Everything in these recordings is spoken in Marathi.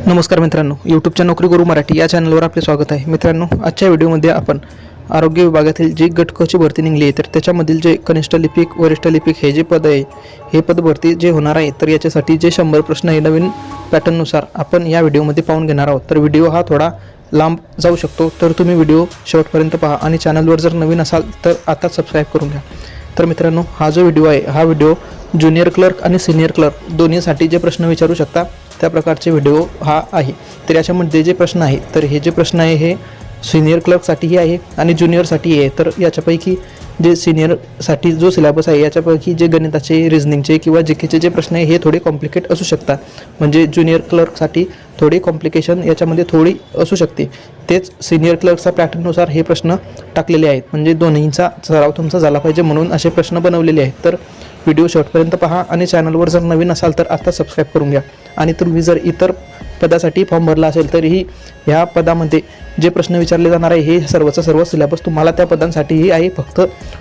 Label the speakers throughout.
Speaker 1: नमस्कार मित्रांनो, यूट्यूबच्या नोकरी गुरु मराठी या चॅनलवर आपले स्वागत आहे. मित्रांनो, आजच्या व्हिडिओमध्ये आपण आरोग्य विभागातील जी गट क ची भरती निघली आहे तर त्याच्यामधील जे कनिष्ठ लिपिक, वरिष्ठ लिपिक हे जे पद आहे, हे पद भरती जे होणार आहे तर याच्यासाठी जे 100 प्रश्न आहे नवीन पॅटर्ननुसार आपण या व्हिडिओमध्ये पाहून घेणार आहोत. तर व्हिडिओ हा थोडा लांब जाऊ शकतो, तर तुम्ही व्हिडिओ शेवटपर्यंत पहा आणि चॅनलवर जर नवीन असाल तर आता सबस्क्राईब करून घ्या. तर मित्रांनो, हा जो व्हिडिओ आहे हा व्हिडिओ ज्युनियर क्लर्क आणि सिनियर क्लर्क दोन्हीसाठी जे प्रश्न विचारू शकता त्या प्रकारचे व्हिडिओ हा आहे. तर याच्यामध्ये जे प्रश्न आहे तर हे जे प्रश्न आहे हे सिनियर क्लर्कसाठीही आहे आणि ज्युनियरसाठीही आहे. तर याच्यापैकी जे सिनियरसाठी जो सिलेबस आहे याच्यापैकी जे गणिताचे, रिझनिंगचे किंवा जीकेचे जे प्रश्न आहे हे थोडे कॉम्प्लिकेट असू शकतात. म्हणजे ज्युनियर क्लर्कसाठी थोडी कॉम्प्लिकेशन याच्यामध्ये थोडी असू शकते. तेच सिनियर क्लर्कचा पॅटर्ननुसार हे प्रश्न टाकलेले आहेत. म्हणजे दोन्हींचा सराव तुमचा झाला पाहिजे म्हणून असे प्रश्न बनवलेले आहेत. तर व्हिडिओ शेवटपर्यंत पहा आणि चॅनलवर जर नवीन असाल तर आता सबस्क्राईब करून घ्या. आणि तुम्ही जर इतर पदासाठी फॉर्म भरला असेल तरीही ह्या पदामध्ये जे प्रश्न विचारले जाणार आहे हे सर्वचा सर्व सिलेबस तुम्हाला त्या पदांसाठीही आहे. फक्त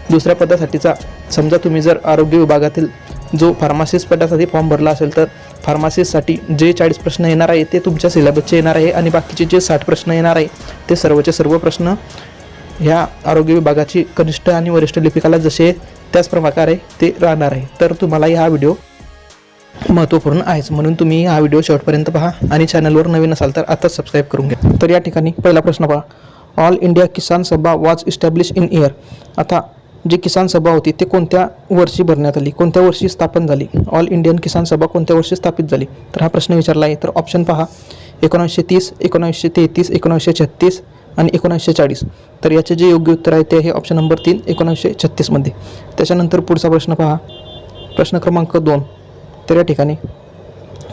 Speaker 1: दुसऱ्या पदासाठीचा, समजा तुम्ही जर आरोग्य विभागातील जो फार्मासिस्ट पदासाठी फॉर्म भरला असेल तर फार्मासिस्टसाठी जे 40 प्रश्न येणार आहे ते तुमच्या सिलेबसचे येणार आहे आणि बाकीचे जे 60 प्रश्न येणार आहे ते सर्वचे सर्व प्रश्न ह्या आरोग्य विभागाची कनिष्ठ आणि वरिष्ठ लिपिकाला जसे त्याच प्रकारे ते राहणार आहे. तर तुम्हाला हा व्हिडिओ महत्त्वपूर्ण आहेच म्हणून तुम्ही हा व्हिडिओ शेवटपर्यंत पहा आणि चॅनलवर नवीन असाल तर आता सबस्क्राईब करून घ्या. तर या ठिकाणी पहिला प्रश्न पहा. ऑल इंडिया किसान सभा वॉज इस्टॅब्लिश इन इयर. आता जी किसान सभा होती ते कोणत्या वर्षी भरण्यात आली, कोणत्या वर्षी स्थापन झाली? ऑल इंडियन किसान सभा कोणत्या वर्षी स्थापित झाली? तर हा प्रश्न विचारला आहे. तर ऑप्शन पहा, 1930, 1933, 1936 आणि 1940. तर याचे जे योग्य उत्तर आहे ते आहे ऑप्शन नंबर 3, 1936 मध्ये. त्याच्यानंतर पुढचा प्रश्न पहा, प्रश्न क्रमांक 2. तर या ठिकाणी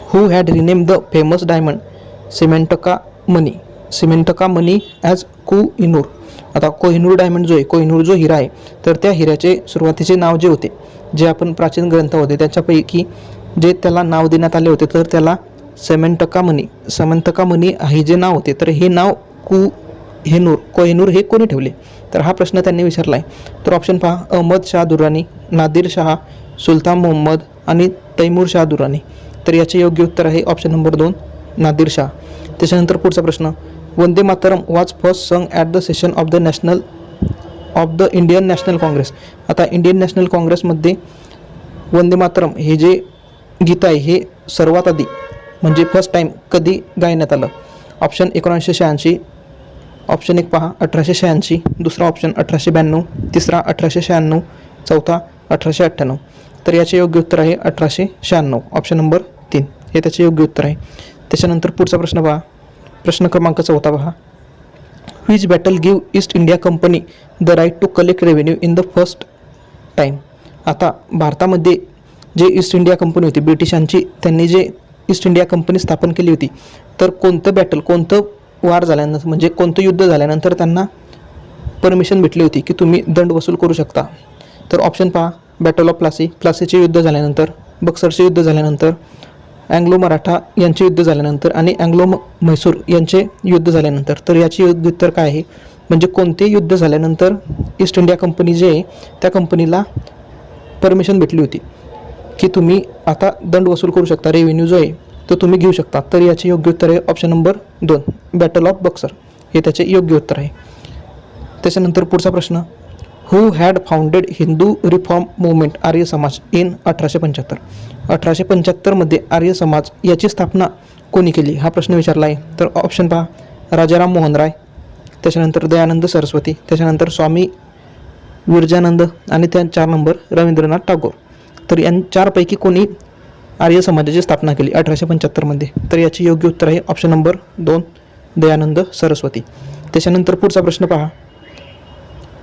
Speaker 1: who had rename the famous diamond Syamantaka Mani as Kohinoor. आता कोहिनूर डायमंड जो आहे, कोहिनूर जो हिरा आहे तर त्या हिऱ्याचे सुरुवातीचे नाव जे होते, जे आपण प्राचीन ग्रंथ होते त्याच्यापैकी जे त्याला नाव देण्यात आले होते तर त्याला सिमेंटका मनी हे जे नाव होते तर हे नाव कोहिनूर हे कोणी ठेवले? तर हा प्रश्न त्यांनी विचारला आहे. तर ऑप्शन पहा, अहमद शाह दुर्रानी, नादिर शाह, सुलतान मोहम्मद आणि तैमूर शाह दुर्रानी. तर याचे योग्य उत्तर आहे ऑप्शन नंबर 2, नादिर शाह. त्याच्यानंतर पुढचा प्रश्न, वंदे मातरम वॉज फर्स्ट संग at the session of the Indian national Congress. आता इंडियन नॅशनल काँग्रेसमध्ये वंदे मातरम हे जे गीत आहे हे सर्वात आधी म्हणजे फर्स्ट टाईम कधी गायण्यात आलं? ऑप्शन 1986, ऑप्शन 1 पहा 1886, दुसरा ऑप्शन 1892, तिसरा 1896, चौथा 1898. तर याचे योग्य उत्तर आहे 1896, ऑप्शन नंबर 3 हे त्याचे योग्य उत्तर आहे. त्याच्यानंतर पुढचा प्रश्न पहा, प्रश्न क्रमांक 4 पहा, which battle give East India Company the right to collect revenue in the first time. आता भारतामध्ये जे ईस्ट इंडिया कंपनी होती ब्रिटिशांची, त्यांनी जे ईस्ट इंडिया कंपनी स्थापन केली होती तर कोणतं वार झाल्यानंतर म्हणजे कोणतं युद्ध झाल्यानंतर त्यांना परमिशन भेटली होती की तुम्ही दंड वसूल करू शकता? तर ऑप्शन पहा, बॅटल ऑफ प्लासीचे युद्ध झाल्यानंतर, बक्सरचे युद्ध झाल्यानंतर, अँग्लो मराठा यांचे युद्ध झाल्यानंतर आणि अँग्लो म्हैसूर यांचे युद्ध झाल्यानंतर. तर याचे योग्य उत्तर काय आहे? म्हणजे कोणते युद्ध झाल्यानंतर ईस्ट इंडिया कंपनी जे आहे त्या कंपनीला परमिशन भेटली होती की तुम्ही आता दंड वसूल करू शकता, रेव्हेन्यू जो आहे तो तुम्ही घेऊ शकता? तर याचे योग्य उत्तर आहे option number 2, battle of Buxar हे त्याचे योग्य उत्तर आहे. त्याच्यानंतर पुढचा प्रश्न, who had founded Hindu reform movement Arya Samaj in 1875. 1875मध्ये Arya Samaj याची स्थापना कोणी केली हा प्रश्न विचारला आहे. तर ऑप्शन पहा, राजाराम मोहन राय, त्याच्यानंतर दयानंद सरस्वती, त्याच्यानंतर स्वामी विरजानंद आणि 4 नंबर रवींद्रनाथ टागोर. तर या 4पैकी कोणी आर्य समाजाची स्थापना केली 1875मध्ये? तर याचे योग्य उत्तर आहे ऑप्शन नंबर 2, दयानंद सरस्वती. त्याच्यानंतर पुढचा प्रश्न पहा,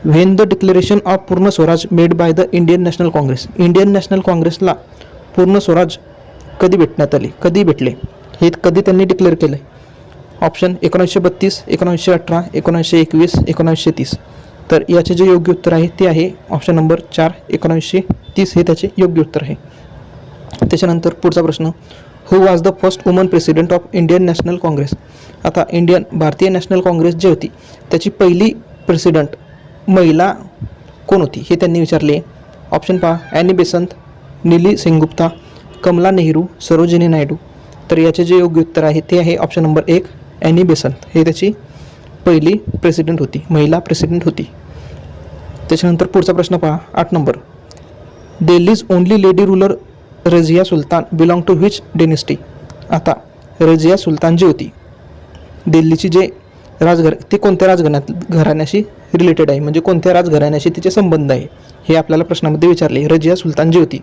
Speaker 1: व्हेन द डिक्लेरेशन ऑफ पूर्ण Swaraj made by the Indian national Congress. Indian national काँग्रेसला पूर्ण स्वराज कधी भेटले हे कधी त्यांनी डिक्लेअर केलं? ऑप्शन 1932, 1918, 1921, 1930. तर याचे जे योग्य उत्तर आहे ते आहे ऑप्शन नंबर 4, 1930 हे त्याचे योग्य उत्तर आहे. त्याच्यानंतर पुढचा प्रश्न, who was the first woman president of Indian national Congress. आता भारतीय नॅशनल काँग्रेस जी होती त्याची पहिली प्रेसिडेंट महिला कोण होती हे त्यांनी विचारले. ऑप्शन पहा, ॲनी बेसंत, नीली सेनगुप्ता, कमला नेहरू, सरोजिनी नायडू. तर याचे जे योग्य उत्तर आहे ते आहे ऑप्शन नंबर 1 ॲनी बेसंत. हे त्याची पहिली प्रेसिडेंट होती, महिला प्रेसिडेंट होती. त्याच्यानंतर पुढचा प्रश्न पहा 8 number. Delhi's only lady ruler Razia Sultan belong to which dynasty. आता रझिया सुलतान जी होती दिल्लीची जे राजघर ते कोणत्या घराण्याशी रिलेटेड आहे, म्हणजे कोणत्या राजघराण्याशी तिचे संबंध आहे हे आपल्याला प्रश्नामध्ये विचारले. रझिया सुलतान जी होती.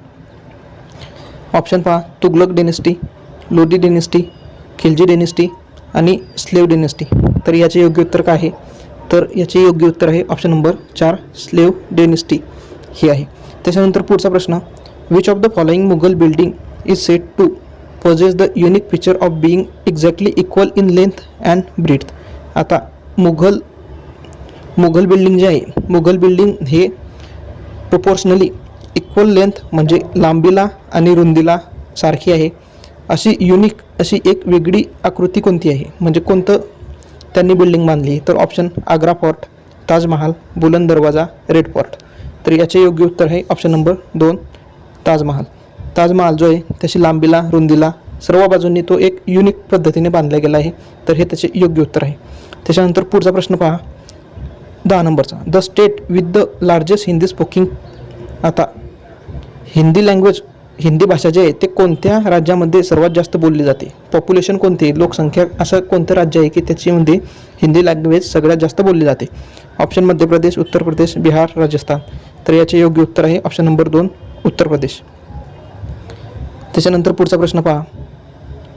Speaker 1: ऑप्शन पहा Tughlaq dynasty, Lodhi dynasty, Khilji dynasty आणि स्लेव डेनेस्टी. तर याचे योग्य उत्तर काय आहे, तर याचे योग्य उत्तर आहे ऑप्शन नंबर 4 स्लेव डेनेस्टी ही आहे. त्याच्यानंतर पुढचा प्रश्न, which of the following Mughal building is set to possess the unique feature of being exactly equal in length and breadth. आता मुघल बिल्डिंग जे आहे, मुघल बिल्डिंग हे प्रोपोर्शनली इक्वल लेंथ म्हणजे लांबीला आणि रुंदीला सारखी आहे अशी युनिक अशी एक वेगळी आकृती कोणती आहे, म्हणजे कोणतं त्यांनी बिल्डिंग बांधली. तर ऑप्शन आग्रा फोर्ट, ताजमहाल, बुलंद दरवाजा, रेड फोर्ट. तर याचे योग्य उत्तर आहे ऑप्शन नंबर 2 ताजमहाल. ताजमहाल जो आहे त्याची लांबीला रुंदीला सर्व बाजूंनी तो एक युनिक पद्धतीने बांधला गेला आहे. तर हे त्याचे योग्य उत्तर आहे. त्याच्यानंतर पुढचा प्रश्न पहा 10 नंबरचा. The state with the largest Hindi स्पोकिंग. आता हिंदी लँग्वेज, हिंदी भाषा जे आहे ते कोणत्या राज्यामध्ये सर्वात जास्त बोलली जाते, पॉप्युलेशन कोणते, लोकसंख्या असं कोणतं राज्य आहे की त्याच्यामध्ये हिंदी लँग्वेज सगळ्यात जास्त बोलली जाते. ऑप्शन मध्य प्रदेश, उत्तर प्रदेश, बिहार, राजस्थान. तर याचे योग्य उत्तर आहे ऑप्शन नंबर 2 उत्तर प्रदेश. त्याच्यानंतर पुढचा प्रश्न पहा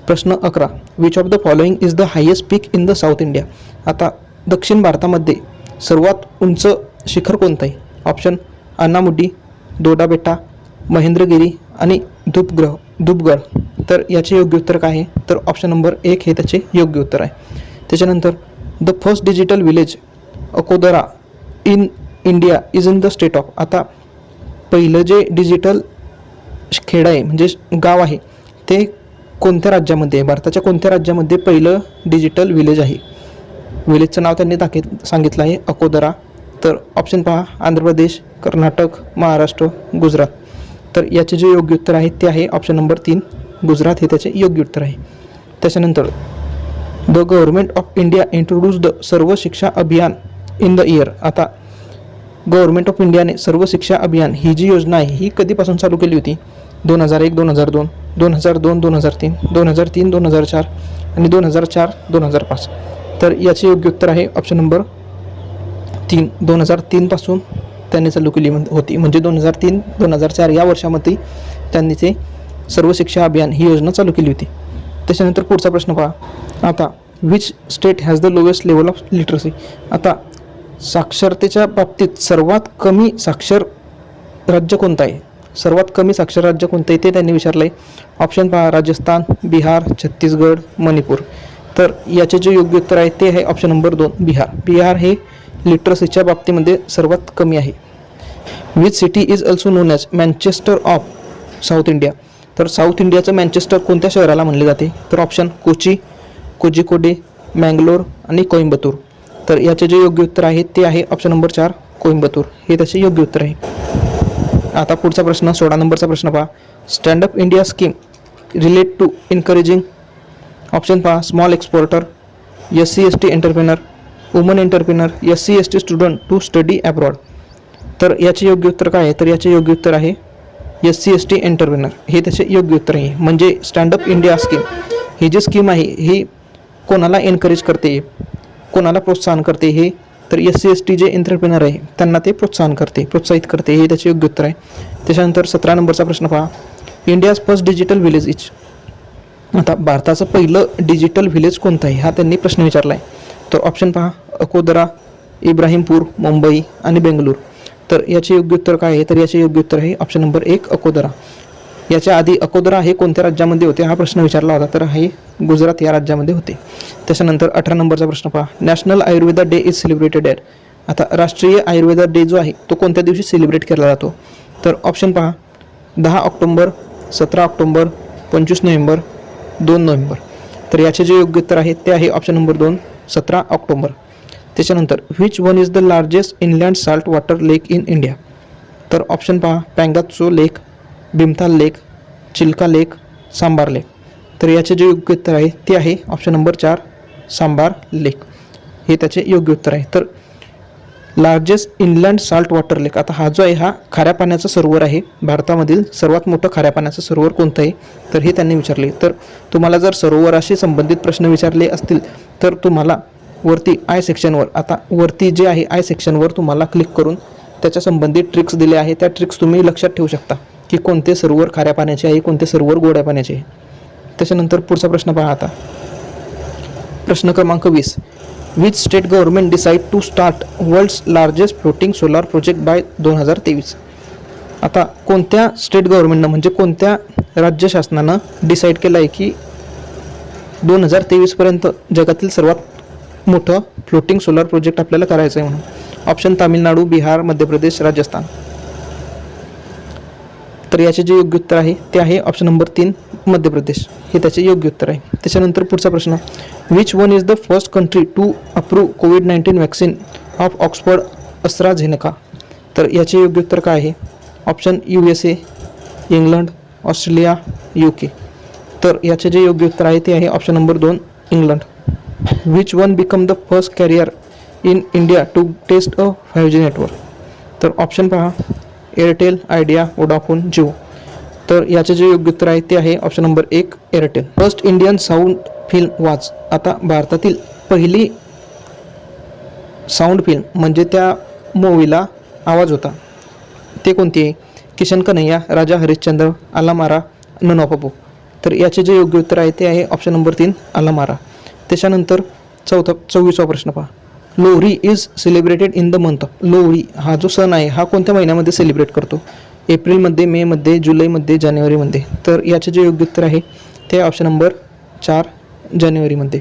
Speaker 1: प्रश्न 11. Which of the following is the highest peak in the south India. आता दक्षिण भारतामध्ये सर्वात उंच शिखर कोणतं आहे. ऑप्शन अन्नामुडी, दोडा बेटा, महेंद्रगिरी आणि धूपगड. तर याचे योग्य उत्तर काय आहे, तर ऑप्शन नंबर 1 हे त्याचे योग्य उत्तर आहे. त्याच्यानंतर the first digital village Akodara in India is in the state of. आता पहिलं जे डिजिटल खेडा आहे म्हणजे गाव आहे ते कोणत्या राज्यामध्ये आहे, भारताच्या कोणत्या राज्यामध्ये पहिलं डिजिटल विलेज आहे. विलेजचं नाव त्यांनी सांगितलं आहे अकोदरा. तर ऑप्शन पहा आंध्र प्रदेश, कर्नाटक, महाराष्ट्र, गुजरात. तर याचे जे योग्य उत्तर आहे ते आहे ऑप्शन नंबर 3 गुजरात हे त्याचे योग्य उत्तर आहे. त्याच्यानंतर the government of India introduce the सर्व शिक्षा अभियान इन द इयर. आता गव्हर्नमेंट ऑफ इंडियाने सर्व शिक्षा अभियान ही जी योजना आहे ही कधीपासून चालू केली होती. 2001, 2002, 2002, 2003, 2003, 2004 आणि 2004, 2005. तर याचे योग्य उत्तर आहे ऑप्शन नंबर 3 2003 पासून त्यांनी चालू केली होती, म्हणजे 2003, 2004 या वर्षामध्ये त्यांनी ते सर्व शिक्षा अभियान ही योजना चालू केली होती. त्याच्यानंतर पुढचा प्रश्न पहा आता which state has the lowest level of literacy. आता साक्षरतेच्या बाबतीत सर्वात कमी साक्षर राज्य कोणतं आहे, सर्वात कमी साक्षर राज्य कोणतं आहे ते त्यांनी विचारलं आहे. ऑप्शन पहा राजस्थान, बिहार, छत्तीसगड, मणिपूर. तर याचे जे योग्य उत्तर आहे ते आहे ऑप्शन नंबर 2 बिहार. बिहार हे लिटरसीच्या बाबतीमध्ये सर्वात कमी आहे. Which city is also non as Manchester of south India. तर साऊथ इंडियाचं मँचेस्टर कोणत्या शहराला म्हणले जाते, तर ऑप्शन कोची, कोझिकोडे, मँगलोर आणि कोइंबतूर. तर याचे जे योग्य उत्तर आहे ते आहे ऑप्शन नंबर 4 कोइंबतूर हे त्याचे योग्य उत्तर आहे. आता पुढचा प्रश्न 16 नंबरचा प्रश्न पहा. Stand up India scheme relate to encouraging. Option पहा small exporter, SC/ST entrepreneur, woman entrepreneur, SC/ST student to study abroad. तर याचे योग्य उत्तर काय आहे, तर याचे योग्य उत्तर आहे SC/ST एंटरप्रेनर हे त्याचे योग्य उत्तर आहे. म्हणजे स्टँडअप इंडिया स्कीम ही जी स्कीम आहे ही कोणाला एनकरेज करते, कोणाला प्रोत्साहन करते हे, तर SC/ST जे एंटरप्रेनर आहे त्यांना ते प्रोत्साहित करते हे त्याचे योग्य उत्तर आहे. त्याच्यानंतर 17 नंबरचा प्रश्न पहा. India's first digital village is. आता भारताचं पहिलं डिजिटल विलेज कोणतं आहे हा त्यांनी प्रश्न विचारला आहे. तर ऑप्शन पहा अकोदरा, इब्राहिमपूर, मुंबई आणि बेंगलूर. तर याचे योग्य उत्तर काय आहे, तर याचे योग्य उत्तर आहे ऑप्शन नंबर 1 अकोदरा. याच्या आधी अकोदरा हे कोणत्या राज्यामध्ये होते हा प्रश्न विचारला होता, तर हे गुजरात या राज्यामध्ये होते. त्याच्यानंतर 18 नंबरचा प्रश्न पहा. National Ayurveda day is celebrated at. आता राष्ट्रीय आयुर्वेदा डे जो आहे तो कोणत्या दिवशी सेलिब्रेट केला जातो, तर ऑप्शन पहा 10 ऑक्टोंबर, 17 ऑक्टोंबर, 25 नोव्हेंबर, 2 नोव्हेंबर. तर याचे जे योग्य उत्तर आहे ते आहे ऑप्शन नंबर 2 17 ऑक्टोंबर. त्याच्यानंतर which one is the largest inland salt water lake in India. तर ऑप्शन पहा पँगात्सो लेक, भीमताल लेक, चिल्का लेक, सांबार लेक. तर याचे जे योग्य उत्तर आहे ते आहे ऑप्शन नंबर 4 सांबार लेक, हे त्याचे योग्य उत्तर आहे. तर लार्जेस्ट इनलँड साल्ट वॉटर लेक, आता हा जो आहे हा खाऱ्या पाण्याचा सरोवर आहे. भारतामधील सर्वात मोठं खाऱ्या पाण्याचं सरोवर कोणतं आहे, तर हे त्यांनी विचारले. तर तुम्हाला जर सरोवराशी संबंधित प्रश्न विचारले असतील तर तुम्हाला वरती आय सेक्शनवर, आता वरती जे आहे आय सेक्शनवर तुम्हाला क्लिक करून त्याच्या संबंधित ट्रिक्स दिले आहे. त्या ट्रिक्स तुम्ही लक्षात ठेवू शकता की कोणते सरोवर खाऱ्या पाण्याचे आहे, कोणते सरोवर गोड्या पाण्याचे आहे. त्याच्यानंतर पुढचा प्रश्न पहा. आता प्रश्न क्रमांक 20. Which state government decide to start world's largest floating solar project by 2023. आता कोणत्या स्टेट गव्हर्नमेंटनं म्हणजे कोणत्या राज्य शासनानं डिसाईड केलं आहे की 2023पर्यंत जगातील सर्वात मोठं फ्लोटिंग सोलार प्रोजेक्ट आपल्याला करायचं आहे म्हणून. ऑप्शन तामिळनाडू, बिहार, मध्य प्रदेश, राजस्थान. तर याचे जे योग्य उत्तर आहे ते आहे ऑप्शन नंबर 3 मध्य प्रदेश, हे त्याचे योग्य उत्तर आहे. त्याच्यानंतर पुढचा प्रश्न. Which one is the first country to approve कोविड-19 वॅक्सिन ऑफ ऑक्सफर्ड ॲस्ट्राझेनेका. तर याचे योग्य उत्तर काय आहे. Option USA, England, Australia, UK. तर याचे जे योग्य उत्तर आहे ते आहे option number 2 England. Which one become the first carrier in India to test a 5G network. तर ऑप्शन पहा, एअरटेल, आयडिया, वोडाफोन, जिओ. तर याचे जे योग्य उत्तर आहे ते आहे option number 1 Airtel. First Indian sound film वाज, आता भारतातील पहिली साऊंड फिल्म म्हणजे त्या मूवीला आवाज होता ते कोणती आहे. किशन कन्हैया, राजा हरिश्चंद्र, आलामारा, ननोपपो. तर याचे जे योग्य उत्तर आहे ते आहे ऑप्शन नंबर 3 आलामारा. त्याच्यानंतर 24वा प्रश्न पहा. Lohri is celebrated in the month. Lohri हा जो सण आहे हा कोणत्या महिन्यामध्ये सेलिब्रेट करतो. एप्रिलमध्ये, मेमध्ये, जुलैमध्ये, जानेवारीमध्ये. तर याचे जे योग्य उत्तर आहे ते ऑप्शन नंबर 4 जानेवारीमध्ये.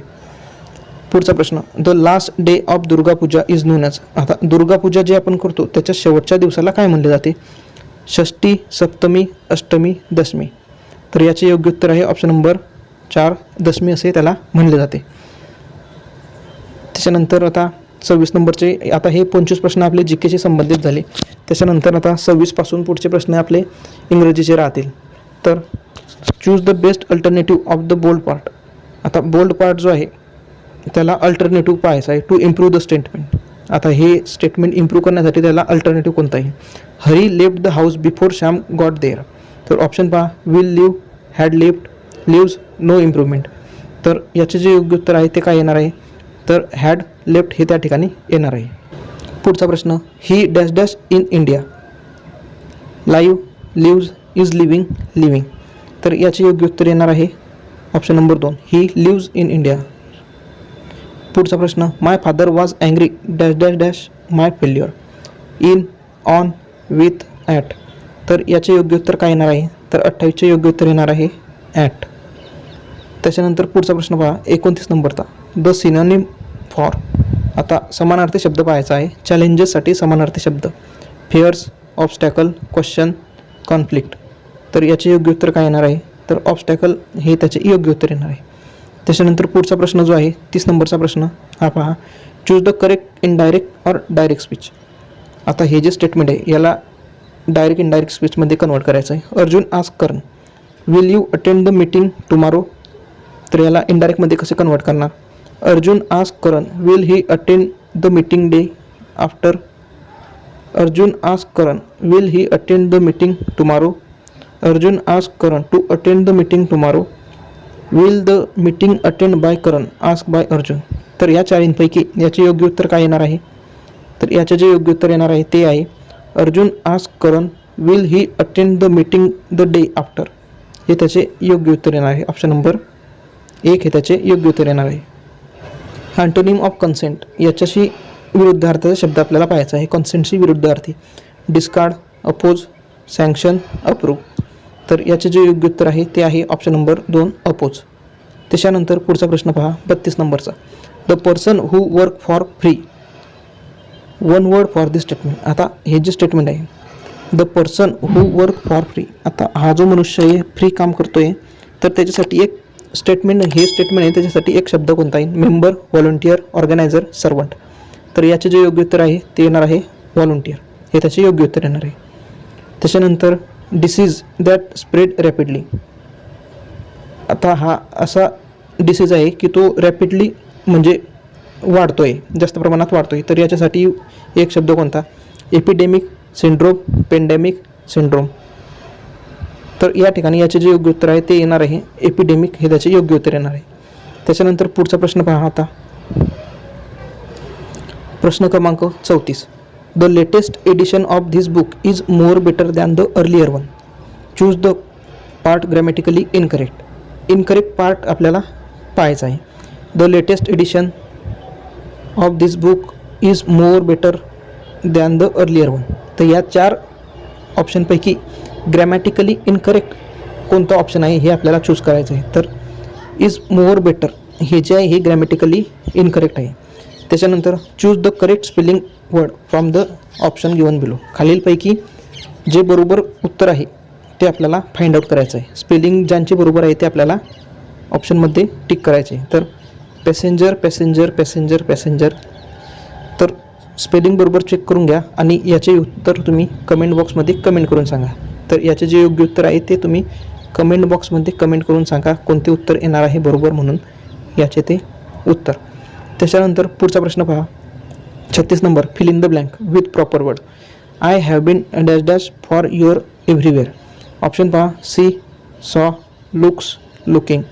Speaker 1: पुढचा प्रश्न. The last day of Durga Puja is known as. आता दुर्गा पूजा जे आपण करतो त्याच्या शेवटच्या दिवसाला काय म्हणले जाते. षष्ठी, सप्तमी, अष्टमी, दशमी. तर याचे योग्य उत्तर आहे ऑप्शन नंबर 4 दशमी असे त्याला म्हणले जाते. त्याच्यानंतर आता 26 नंबरचे, आता हे 25 प्रश्न आपले GKशी संबंधित झाले. त्याच्यानंतर आता 26 पुढचे प्रश्न आपले इंग्रजीचे राहतील. तर choose the best alternative of the bold part. आता बोल्ड पार्ट जो आहे त्याला अल्टरनेटिव्ह पाहायचा आहे टू इम्प्रूव्ह द स्टेटमेंट. आता हे स्टेटमेंट इम्प्रूव्ह करण्यासाठी त्याला अल्टरनेटिव्ह कोणता आहे. Hari left the house before Shyam got there. तर ऑप्शन पहा, will live, had lived, lives, no improvement. तर याचे जे योग्य उत्तर आहे ते काय येणार आहे, तर हॅड लेफ्ट हे त्या ठिकाणी येणार आहे. पुढचा प्रश्न. He dash dash in India. Live, lives, is living, living. तर याचे योग्य उत्तर येणार आहे option number 2 he lives in India. पुढचा प्रश्न. My father was angry dash dash dash my failure. In, on, with, at. तर याचे योग्य उत्तर काय येणार आहे, तर 28चे योग्य उत्तर येणार आहे ॲट. त्याच्यानंतर पुढचा प्रश्न पहा 29 नंबरचा. The synonym for. आता समानार्थी शब्द पाहायचा आहे. चॅलेंजेससाठी समानार्थी शब्द. Fares, obstacle, question, conflict. तर याचे योग्य उत्तर काय येणार आहे, तर ऑब्स्टॅकल हे त्याचे योग्य उत्तर येणार आहे. त्याच्यानंतर पुढचा प्रश्न जो आहे 30 नंबरचा प्रश्न हा पहा. चूज द करेक्ट इनडायरेक्ट और डायरेक्ट स्पीच. आता हे जे स्टेटमेंट आहे याला डायरेक्ट इनडायरेक्ट स्पीचमध्ये कन्वर्ट करायचं आहे. Arjun ask Karna, will you attend the meeting tomorrow. तर याला इनडायरेक्टमध्ये कसे कन्वर्ट करणार. Arjun ask Karna, will he attend the meeting day after. Arjun ask Karna, will he attend the meeting tomorrow. Arjun ask Karna to attend the meeting tomorrow. Will the meeting attend by Karna ask by Arjun. तर या चारींपैकी याचे योग्य उत्तर काय येणार आहे, तर याचे जे योग्य उत्तर येणार आहे ते आहे Arjun ask Karna, will he attend the meeting the day after. हे त्याचे योग्य उत्तर येणार आहे. ऑप्शन नंबर 1 हे त्याचे योग्य उत्तर येणार आहे. Antonym of consent. याच्याशी विरुद्धार्थाचा शब्द आपल्याला पाहायचा आहे. कन्सेंटशी विरुद्धार्थी. Discard, oppose, sanction, approve. तर याचे जे योग्य उत्तर आहे ते आहे ऑप्शन नंबर 2 अपोज. त्याच्यानंतर पुढचा प्रश्न पहा 32 नंबरचा. The person who work for free. One word for this statement. आता हे जे स्टेटमेंट आहे the person who work for free. आता हा जो मनुष्य आहे फ्री काम करतोय तर त्याच्यासाठी एक स्टेटमेंट, हे स्टेटमेंट आहे त्याच्यासाठी एक शब्द कोणता आहे. Member, volunteer, organiser, servant. तर याचे जे योग्य उत्तर आहे ते येणार आहे व्हॉलंटियर. हे त्याचे योग्य उत्तर येणार आहे. त्याच्यानंतर डिसीज दॅट स्प्रेड रॅपिडली. आता हा असा डिसीज आहे की तो रॅपिडली म्हणजे वाढतो आहे, जास्त प्रमाणात वाढतो आहे. तर याच्यासाठी एक शब्द कोणता? Epidemic syndrome, pandemic syndrome. तर या ठिकाणी याचे जे योग्य उत्तर आहे ते येणार आहे एपिडेमिक, हे त्याचे योग्य उत्तर येणार आहे. त्याच्यानंतर पुढचा प्रश्न पहा आता, प्रश्न क्रमांक 34. The latest edition of this book is more better than the earlier one. Choose the part grammatically incorrect. Incorrect part आपल्याला पाहायचा आहे. The latest edition of this book is more better than the earlier one. तर या 4 ऑप्शनपैकी ग्रॅमॅटिकली इनकरेक्ट कोणता ऑप्शन आहे हे आपल्याला चूज करायचं आहे. तर इज मोर बेटर हे जे आहे हे ग्रॅमॅटिकली इनकरेक्ट आहे. त्याच्यानंतर choose the correct spelling word from the option given below. खालीलपैकी जे बरोबर उत्तर आहे ते आपल्याला फाइंड आउट करायचं आहे. स्पेलिंग ज्यांचे बरोबर आहे ते आपल्याला ऑप्शनमध्ये टिक करायचे आहे. तर पॅसेंजर पॅसेंजर पॅसेंजर पॅसेंजर. तर स्पेलिंग बरोबर चेक करून घ्या आणि याचे उत्तर तुम्ही कमेंट बॉक्समध्ये कमेंट करून सांगा. तर याचे जे योग्य उत्तर आहे ते तुम्ही कमेंट बॉक्समध्ये कमेंट करून सांगा कोणते उत्तर येणार आहे बरोबर म्हणून याचे ते उत्तर. त्याच्यानंतर पुढचा प्रश्न पहा, 36 नंबर. Fill in the blank with proper word. I have been dash dash for your everywhere. Option पहा, सी, सॉ, लुक्स, लुकिंग.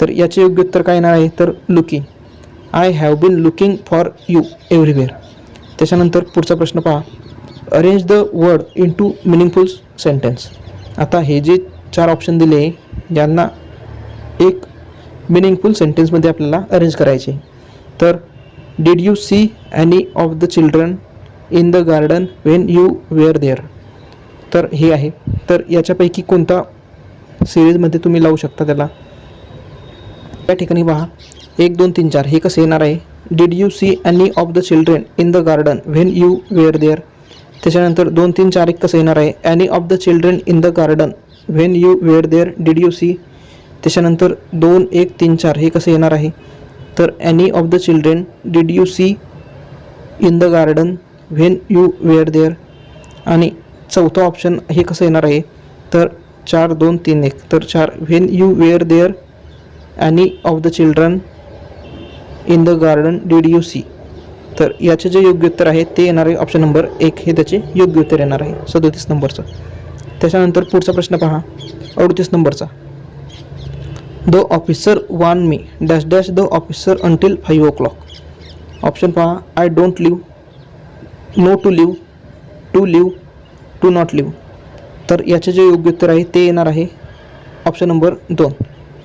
Speaker 1: तर याचे योग्य उत्तर काय येणार आहे? तर looking. I have been looking for you everywhere. त्याच्यानंतर पुढचा प्रश्न पहा, arrange the word into meaningful sentence. आता हे जे 4 ऑप्शन दिले यांना एक मिनिंगफुल सेंटेन्समध्ये आपल्याला अरेंज करायचे. तर did you see any of the children in the garden when you were there. तर हे आहे. तर याच्यापैकी कोणता सिरीजमध्ये तुम्ही लावू शकता त्याला. या ठिकाणी पहा 1, 2, 3, 4 हे कसं येणार आहे? Did you see any of the children in the garden when you were there. त्याच्यानंतर 2, 3, 4 1 कसं येणार आहे? Any of the children in the garden when you were there did you see. त्याच्यानंतर 2, 1, 3, 4 हे कसं येणार आहे? तर any of the children did you see in the garden when you were there. आणि चौथा ऑप्शन हे कसं येणार आहे? तर 4, 2, 3, 1. तर 4 when you were there any of the children in the garden did you see. तर याचे जे योग्य उत्तर आहे ते येणार आहे ऑप्शन नंबर 1 हे त्याचे योग्य उत्तर येणार आहे 37 नंबरचं. त्याच्यानंतर पुढचा प्रश्न पहा 38 नंबरचा. The officer warn me dash dash the officer until 5 o'clock. Option पहा, I don't leave, no to leave, to leave, to not leave. तर याचे जे योग्य उत्तर आहे ते येणार आहे option number 2.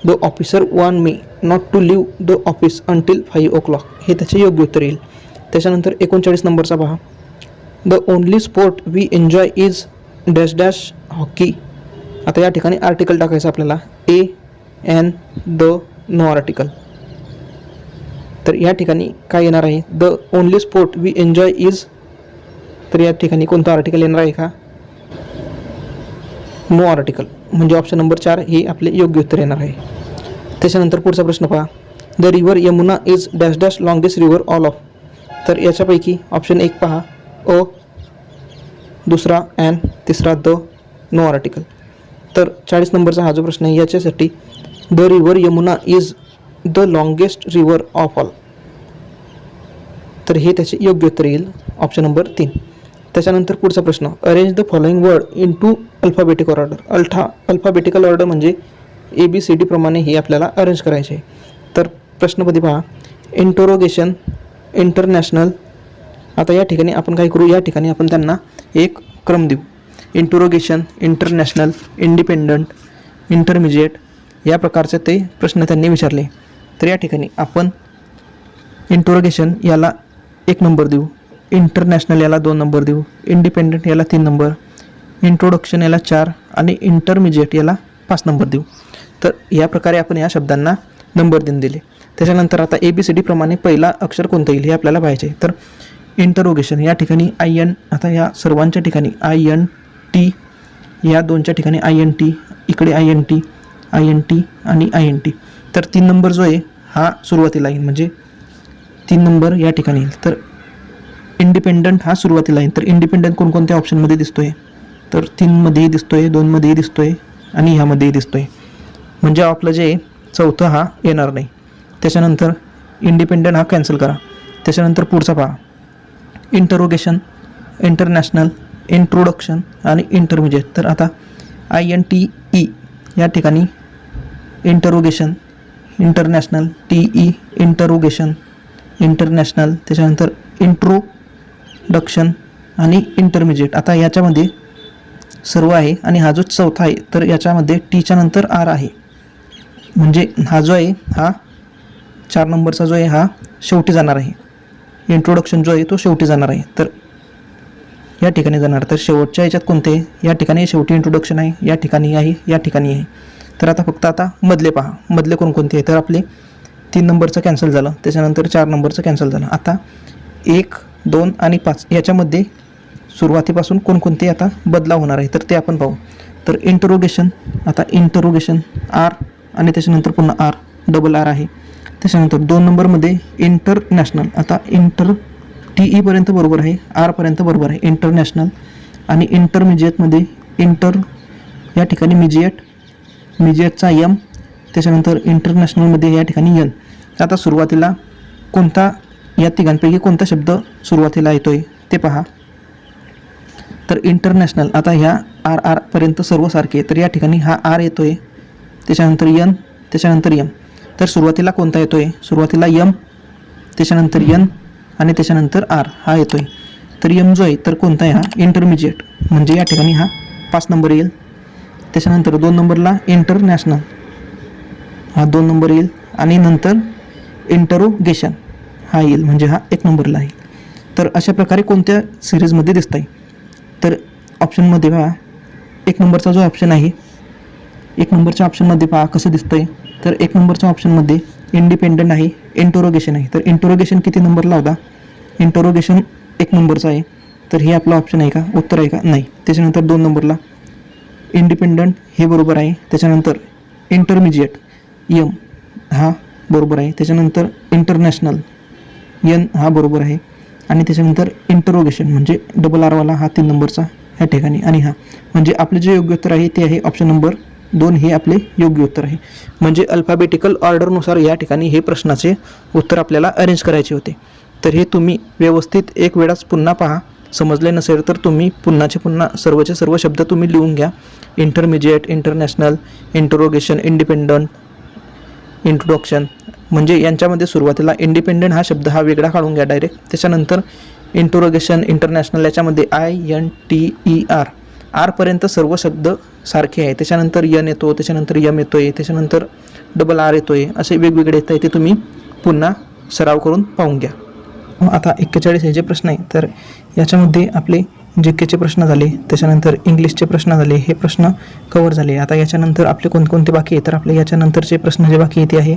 Speaker 1: The officer warn me not to leave the office until 5 o'clock हे त्याचे योग्य उत्तर येईल. त्याच्यानंतर 39 नंबरचा पहा, the only sport we enjoy is dash dash hockey. आता या ठिकाणी आर्टिकल टाकायचं आपल्याला, a an the no article. तर या ठिकाणी काय येणार आहे? The only sport we enjoy is. तर या ठिकाणी कोणतं आर्टिकल येणार आहे का? No article. म्हणजे ऑप्शन नंबर 4 हे आपले योग्य उत्तर येणार आहे. त्याच्यानंतर पुढचा प्रश्न पहा, the river Yamuna is dash dash longest river all of. तर याच्यापैकी ऑप्शन 1 पहा, अ, दुसरा एन, तिसरा द, नो आर्टिकल. तर 40 नंबरचा हा जो प्रश्न आहे याच्यासाठी the river Yamuna is the longest river of all. तर हे त्याचे योग्य उत्तर येईल ऑप्शन नंबर 3. त्याच्यानंतर पुढचा प्रश्न, arrange the following word into alphabetic order. Alphabetical order म्हणजे ABCD प्रमाणे हे आपल्याला अरेंज करायचे आहे. तर प्रश्नपदी पहा, इंटरोगेशन, इंटरनॅशनल. आता या ठिकाणी आपण काय करू? या ठिकाणी आपण त्यांना एक क्रम देऊ. इंटरोगेशन, इंटरनॅशनल, इंडिपेंडंट, इंटरमिजिएट या प्रकारचे ते प्रश्न त्यांनी विचारले. तर या ठिकाणी आपण इंटरोगेशन याला 1 नंबर देऊ, इंटरनॅशनल याला 2 नंबर देऊ, इंडिपेंडंट याला 3 नंबर, इंट्रोडक्शन याला 4 आणि इंटरमिजिएट याला 5 नंबर देऊ. तर या प्रकारे आपण या शब्दांना नंबर देऊन दिले. त्याच्यानंतर आता ABCD प्रमाणे पहिला अक्षर कोणतं येईल हे आपल्याला पाहायचे आहे. तर इंटरोगेशन या ठिकाणी IN. आता या सर्वांच्या ठिकाणी INT, या 2च्या ठिकाणी INT, इकडे INT, INT आणि INT. तर 3 नंबर जो आहे हा सुरुवातीला येईल, म्हणजे 3 नंबर या ठिकाणी येईल. तर इंडिपेंडंट हा सुरुवातीला येईल. तर इंडिपेंडंट कोणकोणत्या ऑप्शनमध्ये दिसतो आहे? तर 3 मध्येही दिसतो आहे, 2 मध्येही दिसतो आहे आणि ह्यामध्येही दिसतो आहे. म्हणजे आपलं जे चौथा हा येणार नाही. त्याच्यानंतर इंडिपेंडंट हा कॅन्सल करा. त्याच्यानंतर पुढचा पहा, इंटरोगेशन, इंटरनॅशनल, इंट्रोडक्शन आणि इंटरमिजिएट. तर आता INTE या ठिकाणी interrogation, international, TE interrogation, international, त्याच्यानंतर इंट्रोडक्शन आणि इंटरमिजिएट. आता याच्यामध्ये सर्व आहे आणि हा जो चौथा आहे तर याच्यामध्ये टीच्या नंतर R आहे. म्हणजे हा जो आहे हा 4 नंबरचा जो आहे हा शेवटी जाणार आहे. इंट्रोडक्शन जो आहे तो शेवटी जाणार आहे. तर या ठिकाणी जाणार. तर शेवटच्या याच्यात कोणते आहे? या ठिकाणी शेवटी इंट्रोडक्शन आहे, या ठिकाणी आहे, या ठिकाणी आहे. तर आता मधले पहा, मधले कोणकोणते आहे? तर आपले 3 नंबरचं कॅन्सल झालं, त्याच्यानंतर 4 नंबरचं कॅन्सल झालं. आता 1, 2 आणि 5 याच्यामध्ये सुरुवातीपासून कोणकोणते आता बदलाव होणार आहे तर ते आपण पाहू. तर इंटरोगेशन, आता इंटरोगेशन R आणि त्याच्यानंतर पुन्हा R, डबल R आहे. त्याच्यानंतर 2 नंबरमध्ये इंटरनॅशनल, आता TE पर्यंत बरोबर आहे, R पर्यंत बरोबर आहे, इंटरनॅशनल. आणि इंटरमिजिएटमध्ये या ठिकाणी मिजिएटचा M, त्याच्यानंतर इंटरनॅशनलमध्ये या ठिकाणी N. आता सुरुवातीला कोणता या तिघांपैकी कोणता शब्द सुरुवातीला येतो आहे ते पहा. तर इंटरनॅशनल, आता ह्या R पर्यंत सर्व सारखे, तर या ठिकाणी हा R येतो आहे, त्याच्यानंतर N, त्याच्यानंतर M. तर सुरुवातीला कोणता येतो आहे? सुरुवातीला M, त्याच्यानंतर N आणि त्याच्यानंतर R हा येतो आहे. तर M जो आहे तर कोणता आहे? हा इंटरमिजिएट, म्हणजे या ठिकाणी हा 5 नंबर येईल. त्याच्यानंतर 2 नंबरला इंटरनॅशनल, हा 2 नंबर येईल. आणि नंतर इंटरोगेशन हा येईल, म्हणजे हा 1 नंबरला आहे. तर अशा प्रकारे कोणत्या सिरीजमध्ये दिसत आहे? तर ऑप्शनमध्ये पहा, 1 नंबरचा जो ऑप्शन आहे, 1 नंबरच्या ऑप्शनमध्ये पहा कसं दिसतं आहे. तर 1 नंबरच्या ऑप्शनमध्ये इंडिपेंडंट आहे, इंटरोगेशन आहे. तर इंटरोगेशन किती नंबरला होता? इंटरोगेशन 1 नंबरचा आहे. तर हे आपलं ऑप्शन आहे का? उत्तर आहे का? नाही. त्याच्यानंतर 2 नंबरला इंडिपेंडंट हे बरोबर आहे. त्याच्यानंतर इंटरमिजिएट M हा बरोबर आहे. त्याच्यानंतर इंटरनॅशनल N हा बरोबर आहे. आणि त्याच्यानंतर इंटरोगेशन म्हणजे डबल R वाला हा 3 नंबरचा ह्या ठिकाणी. आणि हा म्हणजे आपले जे योग्य उत्तर आहे ते आहे ऑप्शन नंबर 2 हे आपले योग्य उत्तर आहे. म्हणजे अल्फाबेटिकल ऑर्डरनुसार या ठिकाणी हे प्रश्नाचे उत्तर आपल्याला अरेंज करायचे होते. तर हे तुम्ही व्यवस्थित एक वेळाच पुन्हा पहा. समजले नसेल तर तुम्ही पुन्हा सर्वचे सर्व शब्द तुम्ही लिहून घ्या. Intermediate, international, interrogation, independent, introduction. म्हणजे यांच्यामध्ये सुरुवातीला इंडिपेंडंट हा शब्द हा वेगळा काढून घ्या डायरेक्ट. त्याच्यानंतर इंटरोगेशन, इंटरनॅशनल याच्यामध्ये INTER आरपर्यंत सर्व शब्द सारखे आहे. त्याच्यानंतर N येतो, त्याच्यानंतर M येतो आहे, त्याच्यानंतर डबल R येतो आहे. असे वेगवेगळे येत आहे ते तुम्ही पुन्हा सराव करून पाहून घ्या. आता 41 हे जे प्रश्न आहे तर याच्यामध्ये आपले GKचे प्रश्न झाले, त्याच्यानंतर इंग्लिशचे प्रश्न झाले, हे प्रश्न कवर झाले. आता याच्यानंतर आपले कोणकोणते बाकी आहे तर आपले याच्यानंतरचे प्रश्न जे बाकी येते आहे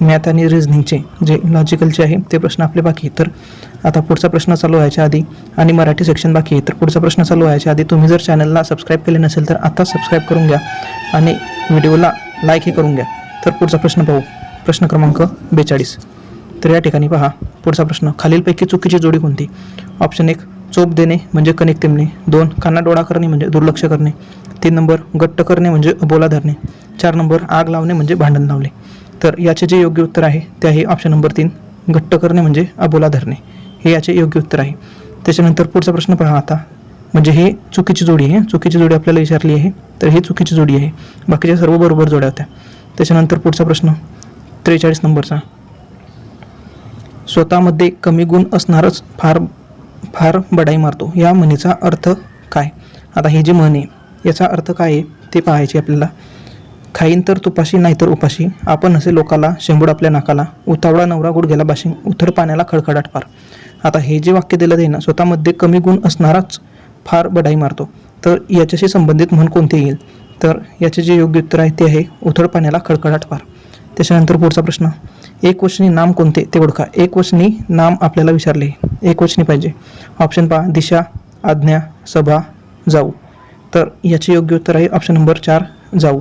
Speaker 1: मॅथ आणि रिझनिंगचे जे लॉजिकलचे आहे ते प्रश्न आपले बाकी आहे. तर आता पुढचा प्रश्न चालू व्हायच्या आधी आणि मराठी सेक्शन बाकी आहे. तर पुढचा प्रश्न चालू व्हायच्या आधी तुम्ही जर चॅनलला सबस्क्राईब केले नसेल तर आता सबस्क्राईब करून घ्या आणि व्हिडिओला लाईकही करून घ्या. तर पुढचा प्रश्न पाहू. प्रश्न क्रमांक 42. तर या ठिकाणी पहा पुढचा प्रश्न. खालीलपैकी चुकीची जोडी कोणती? ऑप्शन 1 चोप देणे म्हणजे कणिक तेमणे, 2 कानाडोळा करणे म्हणजे दुर्लक्ष करणे, 3 नंबर गट्ट करणे म्हणजे अबोला धरणे, 4 नंबर आग लावणे म्हणजे भांडण लावले. तर याचे जे योग्य उत्तर आहे ते आहे ऑप्शन नंबर 3 गट्ट करणे म्हणजे अबोला धरणे, हे याचे योग्य उत्तर आहे. त्याच्यानंतर पुढचा प्रश्न पहा आता. म्हणजे हे चुकीची जोडी आहे, चुकीची जोडी आपल्याला विचारली आहे तर ही चुकीची जोडी आहे, बाकीच्या सर्व बरोबर जोड्या होत्या. त्याच्यानंतर पुढचा प्रश्न 43 नंबरचा. स्वतःमध्ये कमी गुण असणारच फार बडाई मारतो, या म्हणीचा अर्थ काय? आता ही जी म्हण आहे याचा अर्थ काय आहे ते पाहायचे आपल्याला. खाईन तर तुपाशी नाहीतर उपाशी, आपण असे लोकाला, शेंबूड आपल्या नाकाला, उतावळा नवरा गुडघ्याला बाशिंग, उथळ पाण्याला खडखडाट पार. आता हे जे वाक्य दिलं आहे ना, स्वतःमध्ये कमी गुण असणाराच फार बडाई मारतो, तर याच्याशी संबंधित म्हण कोणते येईल? तर याचे जे योग्य उत्तर आहे ते आहे उथळ पाण्याला खडखडाट पार. त्याच्यानंतर पुढचा प्रश्न. एकवचनी नाम कोणते ते ओळखा. एकवचनी नाम आपल्याला विचारले, एकवचनी पाहिजे. ऑप्शन पहा. दिशा, आज्ञा, सभा, जाऊ. तर याचे योग्य उत्तर आहे ऑप्शन नंबर 4 जाऊ.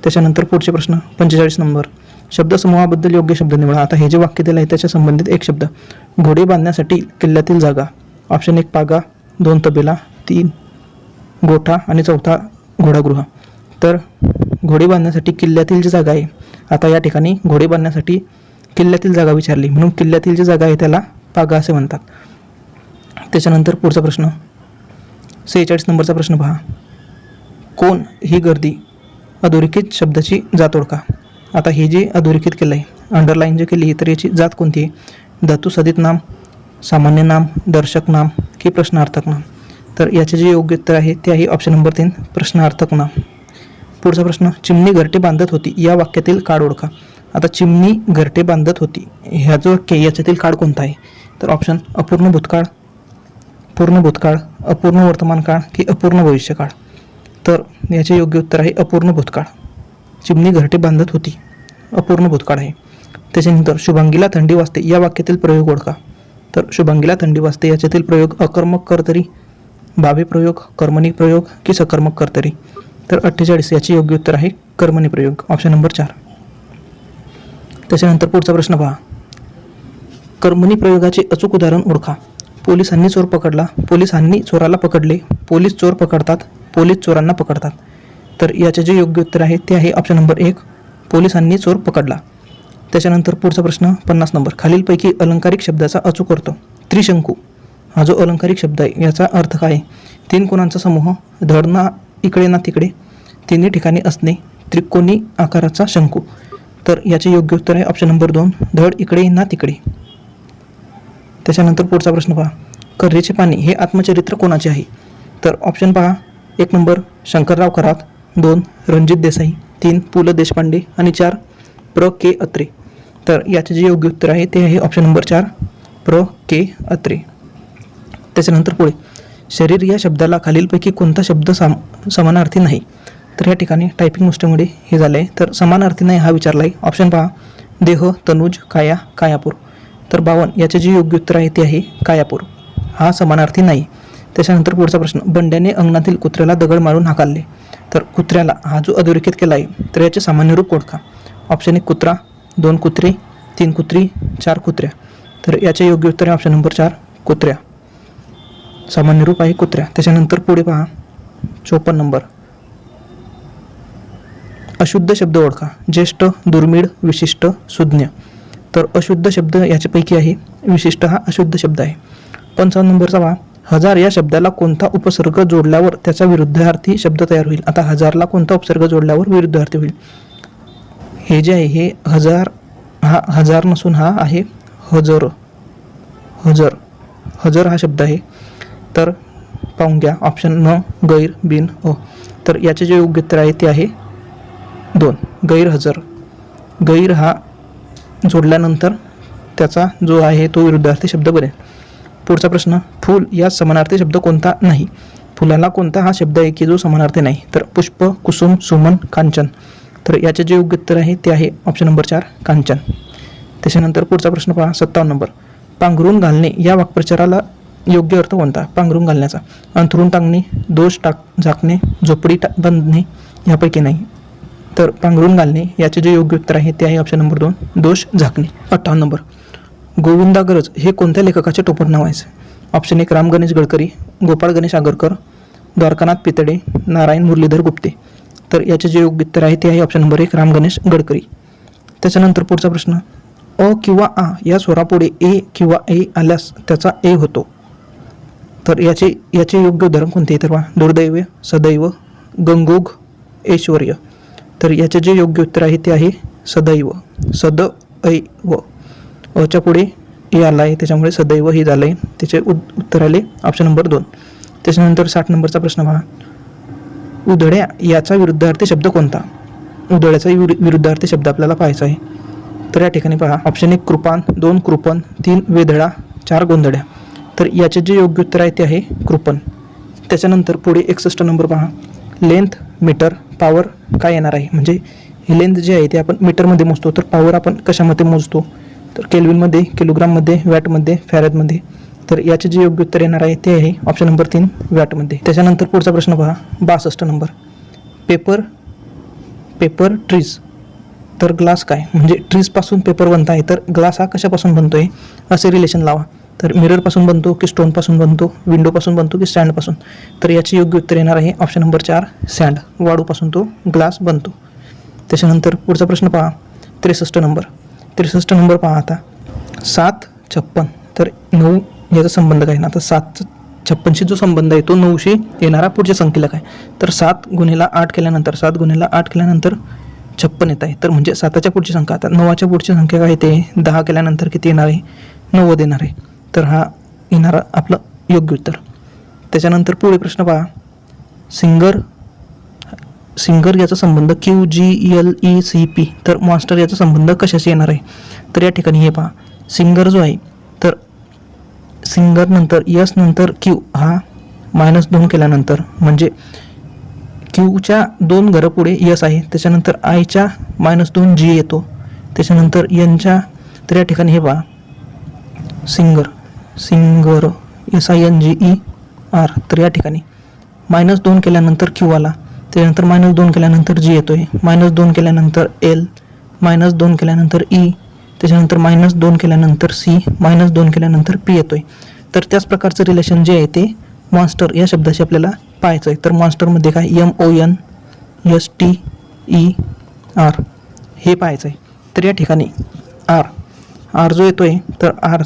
Speaker 1: त्याच्यानंतर पुढचे प्रश्न 45 नंबर. शब्दसमूहाबद्दल योग्य शब्द निवडा. आता हे जे वाक्य दिलं आहे त्याच्या संबंधित एक शब्द. घोडे बांधण्यासाठी किल्ल्यातील जागा. ऑप्शन 1 पागा, 2 तबेला, 3 गोठा आणि 4 घोडागृह. तर घोडे बांधण्यासाठी किल्ल्यातील जी जागा आहे आता या ठिकाणी घोडे बांधण्यासाठी किल्ल्यातील जागा विचारली, म्हणून किल्ल्यातील जी जागा आहे त्याला पागा असे म्हणतात. त्याच्यानंतर पुढचा प्रश्न 46 नंबरचा प्रश्न पहा. कोण ही गर्दी अधोरेखित शब्दाची जात ओळखा. आता हे जे अधोरेखित केलं आहे, अंडरलाईन जे केली तर याची जात कोणती आहे? धातू सदित नाम, सामान्य नाम, दर्शक नाम की प्रश्नार्थक नाम. तर याचे जे योग्य उत्तर आहे ते आहे ऑप्शन नंबर 3 प्रश्नार्थक नाम. पुढचा प्रश्न चिमणी घरटे बांधत होती या वाक्यातील काळ ओळखा. आता चिमणी घरटे बांधत होती ह्या जो वाक्य याच्यातील काळ कोणता आहे? तर ऑप्शन अपूर्ण भूतकाळ, पूर्ण भूतकाळ, अपूर्ण वर्तमान काळ की अपूर्ण भविष्यकाळ. तर याचे योग्य उत्तर आहे अपूर्ण भूतकाळ. चिमणी घरटे बांधत होती अपूर्ण भूतकाळ आहे. त्याच्यानंतर शुभांगीला थंडी वाजते या वाक्यातील प्रयोग ओळखा. तर शुभांगीला थंडी वाजते याच्यातील प्रयोग अकर्मक कर्तरी, भावी प्रयोग, कर्मणी प्रयोग की सकर्मक कर्तरी. तर 48 याचे योग्य उत्तर आहे कर्मणी प्रयोग, ऑप्शन नंबर 4. त्याच्यानंतर पुढचा प्रश्न पहा. कर्मणी प्रयोगाचे अचूक उदाहरण ओळखा. पोलिसांनी चोर पकडला, पोलिसांनी चोराला पकडले, पोलीस चोर पकडतात, पोलीस चोरांना पकडतात. तर याचे जे योग्य उत्तर आहे ते आहे ऑप्शन नंबर 1 पोलिसांनी चोर पकडला. त्याच्यानंतर पुढचा प्रश्न 50 नंबर. खालीलपैकी अलंकारिक शब्दाचा अचूक अर्थ. त्रिशंकू हा जो अलंकारिक शब्द आहे याचा अर्थ काय? 3 कोणांचा समूह, धड ना इकडे ना तिकडे, तिन्ही ठिकाणी असणे, त्रिकोणी आकाराचा शंकू. तर याचे योग्य उत्तर आहे ऑप्शन नंबर 2 धड इकडे ना तिकडे. त्याच्यानंतर पुढचा प्रश्न पहा. कर्रेचे पाणी हे आत्मचरित्र कोणाचे आहे? तर ऑप्शन पहा. 1 नंबर शंकरराव खरात, 2 रणजित देसाई, 3 पु ल देशपांडे आणि 4 प्र के अत्रे. तर याचे जे योग्य उत्तर आहे ते आहे ऑप्शन नंबर 4 प्र के अत्रे. त्याच्यानंतर पुढे शरीर या शब्दाला खालीलपैकी कोणता शब्द समानार्थी नाही? तर या ठिकाणी टायपिंग मिस्टेकमुळे हे झालं आहे. तर समानार्थी नाही हा विचारला आहे. ऑप्शन पहा. देह, तनुज, काया, कायापूर. तर 52 याचे जे योग्य उत्तर आहे ते आहे कायापूर, हा समानार्थी नाही. त्याच्यानंतर पुढचा प्रश्न. बंड्याने अंगणातील कुत्र्याला दगड मारून हाकलले. तर कुत्र्याला हा जो अधोरेखित केला आहे तर याचे सामान्य रूप ओळखा. ऑप्शन 1 कुत्रा, 2 कुत्रे, 3 कुत्री, 4 कुत्र्या. तर याचे योग्य उत्तर आहे ऑप्शन नंबर 4 कुत्र्या, सामान्य रूप आहे कुत्र्या. त्याच्यानंतर पुढे पहा 54 नंबर. अशुद्ध शब्द ओळखा. ज्येष्ठ, दुर्मिळ, विशिष्ट, सुज्ञ. तर अशुद्ध शब्द याच्यापैकी आहे विशिष्ट हा अशुद्ध शब्द आहे. 55 नंबरचा पहा. हजार या शब्दाला कोणता उपसर्ग जोडल्यावर त्याचा विरुद्धार्थी शब्द तयार होईल? आता हजारला कोणता उपसर्ग जोडल्यावर विरुद्धार्थी होईल? हे जे आहे हे हजार, हा हजार नसून हा आहे हजर. हजर, हजर हा शब्द आहे. तर पाहून घ्या ऑप्शन न, गैर, बिन, अ. तर याचे जे योग्य उत्तर आहे ते आहे 2 गैरहजर. गैर हा जोडल्यानंतर त्याचा जो आहे तो विरुद्धार्थी शब्द बनेल. पुढचा प्रश्न. फूल या समानार्थी शब्द कोणता नाही? फुलाला कोणता हा शब्द आहे की जो समानार्थी नाही? तर पुष्प, कुसुम, सुमन, कांचन. तर याचे जे योग्य उत्तर आहे ते आहे ऑप्शन नंबर 4 कांचन. त्याच्यानंतर पुढचा प्रश्न पहा 57 नंबर. पांघरून घालणे या वाक्प्रचाराला योग्य अर्थ कोणता? पांघरून घालण्याचा. अंथरूण टांगणे, दोष झाकणे, झोपडी बांधणे यापैकी नाही. तर पांघरून घालणे याचे जे योग्य उत्तर आहे ते आहे ऑप्शन नंबर 2 दोष झाकणे. 58 नंबर. गोविंदाग्रज हे कोणत्या लेखकाचे टोपण नाव आहे? ऑप्शन 1 राम गणेश गडकरी, गोपाळ गणेश आगरकर, द्वारकानाथ पितळे, नारायण मुरलीधर गुप्ते. तर याचे जे योग्य उत्तर आहे ते आहे ऑप्शन नंबर 1 राम गणेश गडकरी. त्याच्यानंतर पुढचा प्रश्न. अ किंवा आ या स्वरापुढे ए किंवा ए आल्यास त्याचा ए होतो. तर याचे योग्य उदाहरण कोणते आहे? तर दुर्दैव, सदैव, गंगोग, ऐश्वर्य. तर याचे जे योग्य उत्तर आहे ते आहे सदैव, सदैव. अच्या पुढे ए आला आहे त्याच्यामुळे सदैव हे झालं आहे. त्याचे उत्तर आले ऑप्शन नंबर 2. त्याच्यानंतर 60 नंबरचा प्रश्न पहा. उधळ्या याचा विरुद्धार्थी शब्द कोणता? उधळ्याचा विरुद्धार्थी शब्द आपल्याला पाहायचा आहे. तर या ठिकाणी पहा ऑप्शन 1 कृपान, 2 कृपन, 3 वेधळा, 4 गोंधळ्या. तर याचे जे योग्य उत्तर आहे ते आहे कृपन. त्याच्यानंतर पुढे 61 नंबर पहा. लेंथ, मीटर, पॉवर काय येणार आहे? म्हणजे ही लेंथ जी आहे ते आपण मीटरमध्ये मोजतो, तर पॉवर आपण कशामध्ये मोजतो? तर केल्विनमध्ये, किलोग्राममध्ये, वॅटमध्ये, फॅरेडमध्ये. तर याचे जे योग्य उत्तर येणार आहे ते आहे ऑप्शन नंबर 3 वॅटमध्ये. त्याच्यानंतर पुढचा प्रश्न पहा 62 नंबर. Paper trees. तर ग्लास काय? म्हणजे ट्रीजपासून पेपर बनत आहे तर ग्लास हा कशापासून बनतो आहे असे रिलेशन लावा. तर मिररपासून बनतो की स्टोनपासून बनतो, विंडोपासून बनतो की स्टँडपासून? तर याचे योग्य उत्तर येणार आहे ऑप्शन नंबर 4 सँड, वाळूपासून तो ग्लास बनतो. त्याच्यानंतर पुढचा प्रश्न पहा 63 नंबर. 63 नंबर पहा आता. 7 56 तर 9 याचा संबंध काय ना. आता 7 56शी जो संबंध आहे तो 9शी येणारा पुढच्या संख्येला काय. तर 7 गुणिला 8 केल्यानंतर 7 गुणिला 8 केल्यानंतर 56 येत आहे. तर म्हणजे 7च्या पुढची संख्या. आता 9च्या पुढची संख्या काय येते. 10 केल्यानंतर किती येणार आहे. 90 येणार आहे. तर हा येणारा आपलं योग्य उत्तर. त्याच्यानंतर पुढे प्रश्न पहा. सिंगर याचा संबंध QGLECP. तर मॉन्स्टर याचा संबंध कशाशी येणार आहे. तर या ठिकाणी हे पहा. सिंगर जो आहे तर सिंगर नंतर यस नंतर क्यू हा -2 केल्यानंतर म्हणजे क्यूच्या 2 घरं पुढे यस आहे. त्याच्यानंतर आयच्या -2 जी येतो. त्याच्यानंतर एनच्या. तर या ठिकाणी हे पहा. Singer SINGER. तर या ठिकाणी -2 केल्यानंतर क्यू आला. त्याच्यानंतर -2 केल्यानंतर जी येतोय. -2 केल्यानंतर एल. -2 केल्यानंतर ई. त्याच्यानंतर -2 केल्यानंतर सी. -2 केल्यानंतर पी येतोय. तर त्याच प्रकारचं रिलेशन जे आहे ते मॉन्स्टर या शब्दाशी आपल्याला पाहायचं आहे. तर मॉन्स्टरमध्ये काय MONSTER हे पाहायचं आहे. तर या ठिकाणी आर जो येतोय तर आर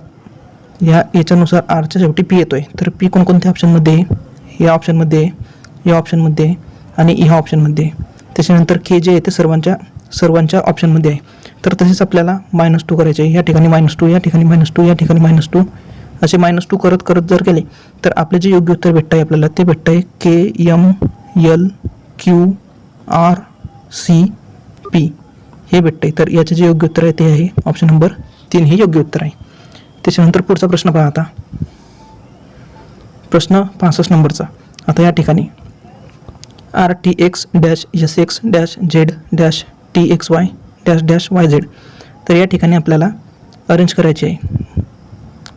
Speaker 1: याच्यानुसार आरच्या शेवटी पी येतोय. तर पी कोणकोणत्या ऑप्शनमध्ये आहे. या ऑप्शनमध्ये, या ऑप्शनमध्ये आणि ह्या ऑप्शनमध्ये. त्याच्यानंतर के जे आहे ते सर्वांच्या ऑप्शनमध्ये आहे. तर तसेच आपल्याला -2 करायचे आहे. या ठिकाणी -2, या ठिकाणी -2, या ठिकाणी -2 असे -2 करत जर केले तर आपले जे योग्य उत्तर भेटतं आहे आपल्याला ते भेटतं आहे KMLQRCP हे भेटतं आहे. तर याचे जे योग्य उत्तर आहे ते आहे ऑप्शन नंबर 3 हे योग्य उत्तर आहे. त्याच्यानंतर पुढचा प्रश्न पहा आता. प्रश्न 65 नंबरचा. आता या ठिकाणी RTX-SX-Z-TXY-YZ. तर या ठिकाणी आपल्याला अरेंज करायचे आहे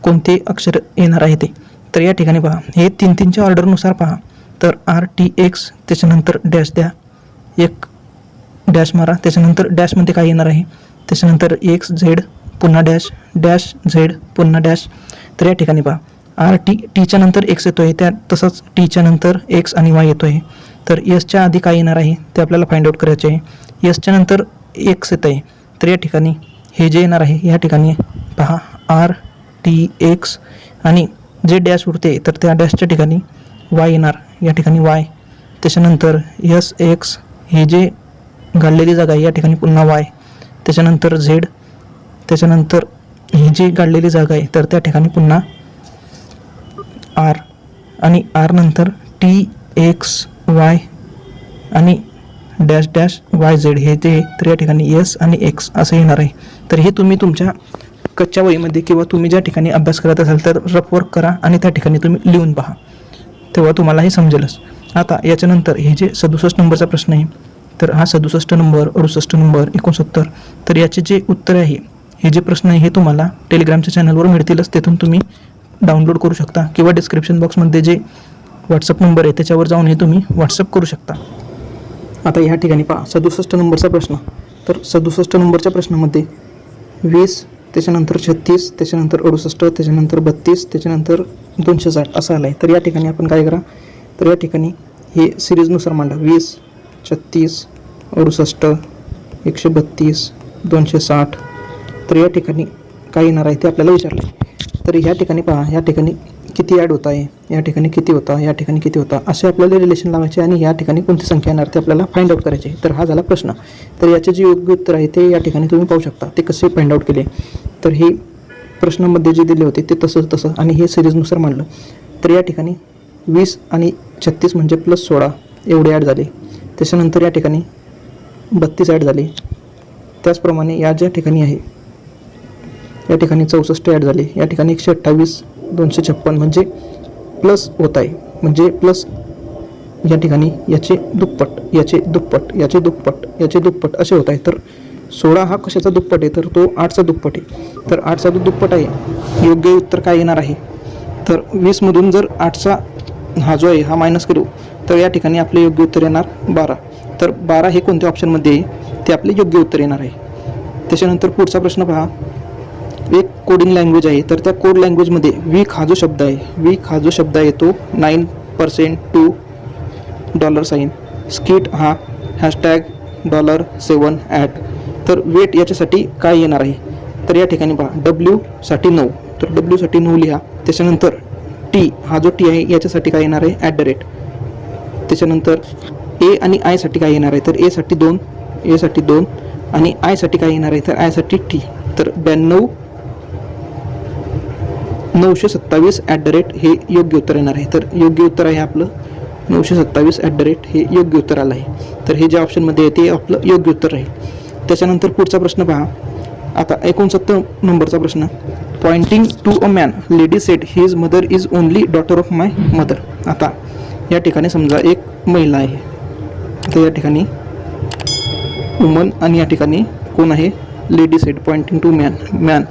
Speaker 1: कोणते अक्षर येणार आहे ते. तर या ठिकाणी पहा. हे 3-3च्या ऑर्डरनुसार पहा. तर RTX त्याच्यानंतर डॅश द्या. एक डॅश मारा. त्याच्यानंतर डॅशमध्ये काय येणार आहे. त्याच्यानंतर XZ पुन्हा डॅश Z पुन्हा डॅश. तर या ठिकाणी पहा. टीच्या नंतर एक्स येतो आहे तसंच टीच्या नंतर एक्स आणि वाय येतो आहे. तर एसच्या आधी काय येणार आहे ते आपल्याला फाइंड आउट करायचे आहे. एसच्या नंतर एक्स येत आहे. तर या ठिकाणी हे जे येणार आहे या ठिकाणी पहा RTX आणि जे डॅश उरते तर त्या डॅशच्या ठिकाणी वाय येणार. या ठिकाणी वाय. त्याच्यानंतर SX हे जे गाळलेली जागा आहे या ठिकाणी पुन्हा वाय. त्याच्यानंतर Z. त्याच्यानंतर ही जी गाळलेली जागा आहे तर त्या ठिकाणी पुन्हा R आणि R नंतर TXY आणि -YZ हे ते. तर या ठिकाणी S आणि X असं येणार आहे. तर हे तुम्ही तुमच्या कच्च्या वहीमध्ये किंवा तुम्ही ज्या ठिकाणी अभ्यास करत असाल तर रफ वर्क करा आणि त्या ठिकाणी तुम्ही लिहून पहा तेव्हा तुम्हाला हे समजेलच. आता याच्यानंतर हे जे 67 नंबरचा प्रश्न आहे तर हा 67 नंबर 68 नंबर 69. तर याचे जे उत्तर आहे हे जे प्रश्न आहे हे तुम्हाला टेलिग्रामच्या चॅनलवर मिळतीलच. तिथून तुम्ही डाउनलोड करू शकता किंवा डिस्क्रिप्शन बॉक्समध्ये जे व्हॉट्सअप नंबर आहे त्याच्यावर जाऊन हे तुम्ही व्हॉट्सअप करू शकता. आता ह्या ठिकाणी पहा 67 नंबरचा प्रश्न. तर 67 नंबरच्या प्रश्नामध्ये 20 त्याच्यानंतर 36 त्याच्यानंतर 68 त्याच्यानंतर 32 त्याच्यानंतर 260 असं आलं आहे. तर या ठिकाणी आपण काय करा. तर या ठिकाणी हे सिरीजनुसार मांडा. 20 36 68 132 260. तर या ठिकाणी काय येणार आहे ते आपल्याला विचारलं आहे. तर ह्या ठिकाणी पहा. ह्या ठिकाणी किती ॲड होत आहे. या ठिकाणी किती होता. या ठिकाणी किती होता. असे आपल्याला रिलेशन लावायचे आणि या ठिकाणी कोणती संख्या येणार ते आपल्याला फाइंड आउट करायचे. तर हा झाला प्रश्न. तर याचे जे योग्य उत्तर आहे ते या ठिकाणी तुम्ही पाहू शकता ते कसे फाइंड आउट केले. तर हे प्रश्नामध्ये जे दिले होते ते तसं आणि हे सिरीजनुसार मांडलं. तर या ठिकाणी 20 आणि 36 म्हणजे +16 एवढे ॲड झाले. त्याच्यानंतर या ठिकाणी 32 ॲड झाले. त्याचप्रमाणे या ज्या ठिकाणी आहे या ठिकाणी 64 ॲड झाले. या ठिकाणी 128 256 म्हणजे प्लस होत आहे. म्हणजे प्लस या ठिकाणी याचे दुप्पट याचे दुप्पट याचे दुप्पट याचे दुप्पट असे होत आहे. तर 16 हा कशाचा दुप्पट आहे तर तो 8चा दुप्पट आहे. तर 8चा जो दुप्पट आहे योग्य उत्तर काय येणार आहे. तर 20मधून जर 8चा हा जो आहे हा मायनस करू तर या ठिकाणी आपले योग्य उत्तर येणार 12. तर 12 हे कोणत्या ऑप्शनमध्ये आहे ते आपले योग्य उत्तर येणार आहे. त्याच्यानंतर पुढचा प्रश्न पहा. एक कोडिंग लँग्वेज आहे तर त्या कोड लँग्वेजमध्ये वीक हा जो शब्द आहे वीक हा जो शब्द आहे तो 9% टू $. स्किट हा #7 ॲट तर वेट याच्यासाठी काय येणार आहे, तर या ठिकाणी पहा डब्ल्यूसाठी 9, तर डब्ल्यूसाठी 9 लिहा. त्याच्यानंतर टी, हा जो टी आहे याच्यासाठी काय येणार आहे ॲट द रेट. त्याच्यानंतर ए आणि आयसाठी काय येणार आहे, तर एसाठी 2, एसाठी 2 आणि आयसाठी काय येणार आहे, तर आयसाठी टी. तर 927 ॲट द रेट हे योग्य उत्तर येणार आहे. तर योग्य उत्तर आहे आपलं 927 ॲट द रेट हे योग्य उत्तर आलं आहे. तर हे ज्या ऑप्शनमध्ये आहे ते आपलं योग्य उत्तर राहील. त्याच्यानंतर पुढचा प्रश्न पहा. आता 69 नंबरचा प्रश्न. Pointing to a man, lady said his mother is only daughter of my mother. आता या ठिकाणी समजा एक महिला आहे, तर या ठिकाणी वुमन आणि या ठिकाणी कोण आहे lady said. Pointing to man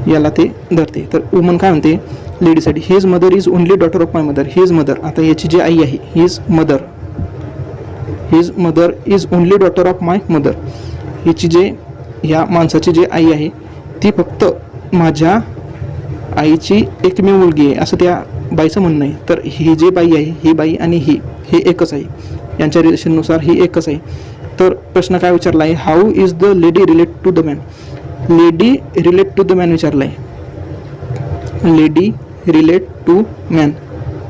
Speaker 1: याला ते धरते. तर वुमन काय म्हणते, lady said his mother is only daughter of my mother. His mother, आता याची जी आई आहे his mother is only daughter of my mother. हिची जे ह्या माणसाची जी आई आहे ती फक्त माझ्या आईची एकमेव मुलगी आहे असं त्या बाईचं म्हणणं आहे. तर ही जी बाई आहे ही बाई आणि हे एकच आहे, यांच्या रिलेशननुसार ही एकच आहे. तर प्रश्न काय विचारला आहे, how is the lady relate to the man. Lady relate to the man विचारला आहे. लेडी रिलेट टू मॅन,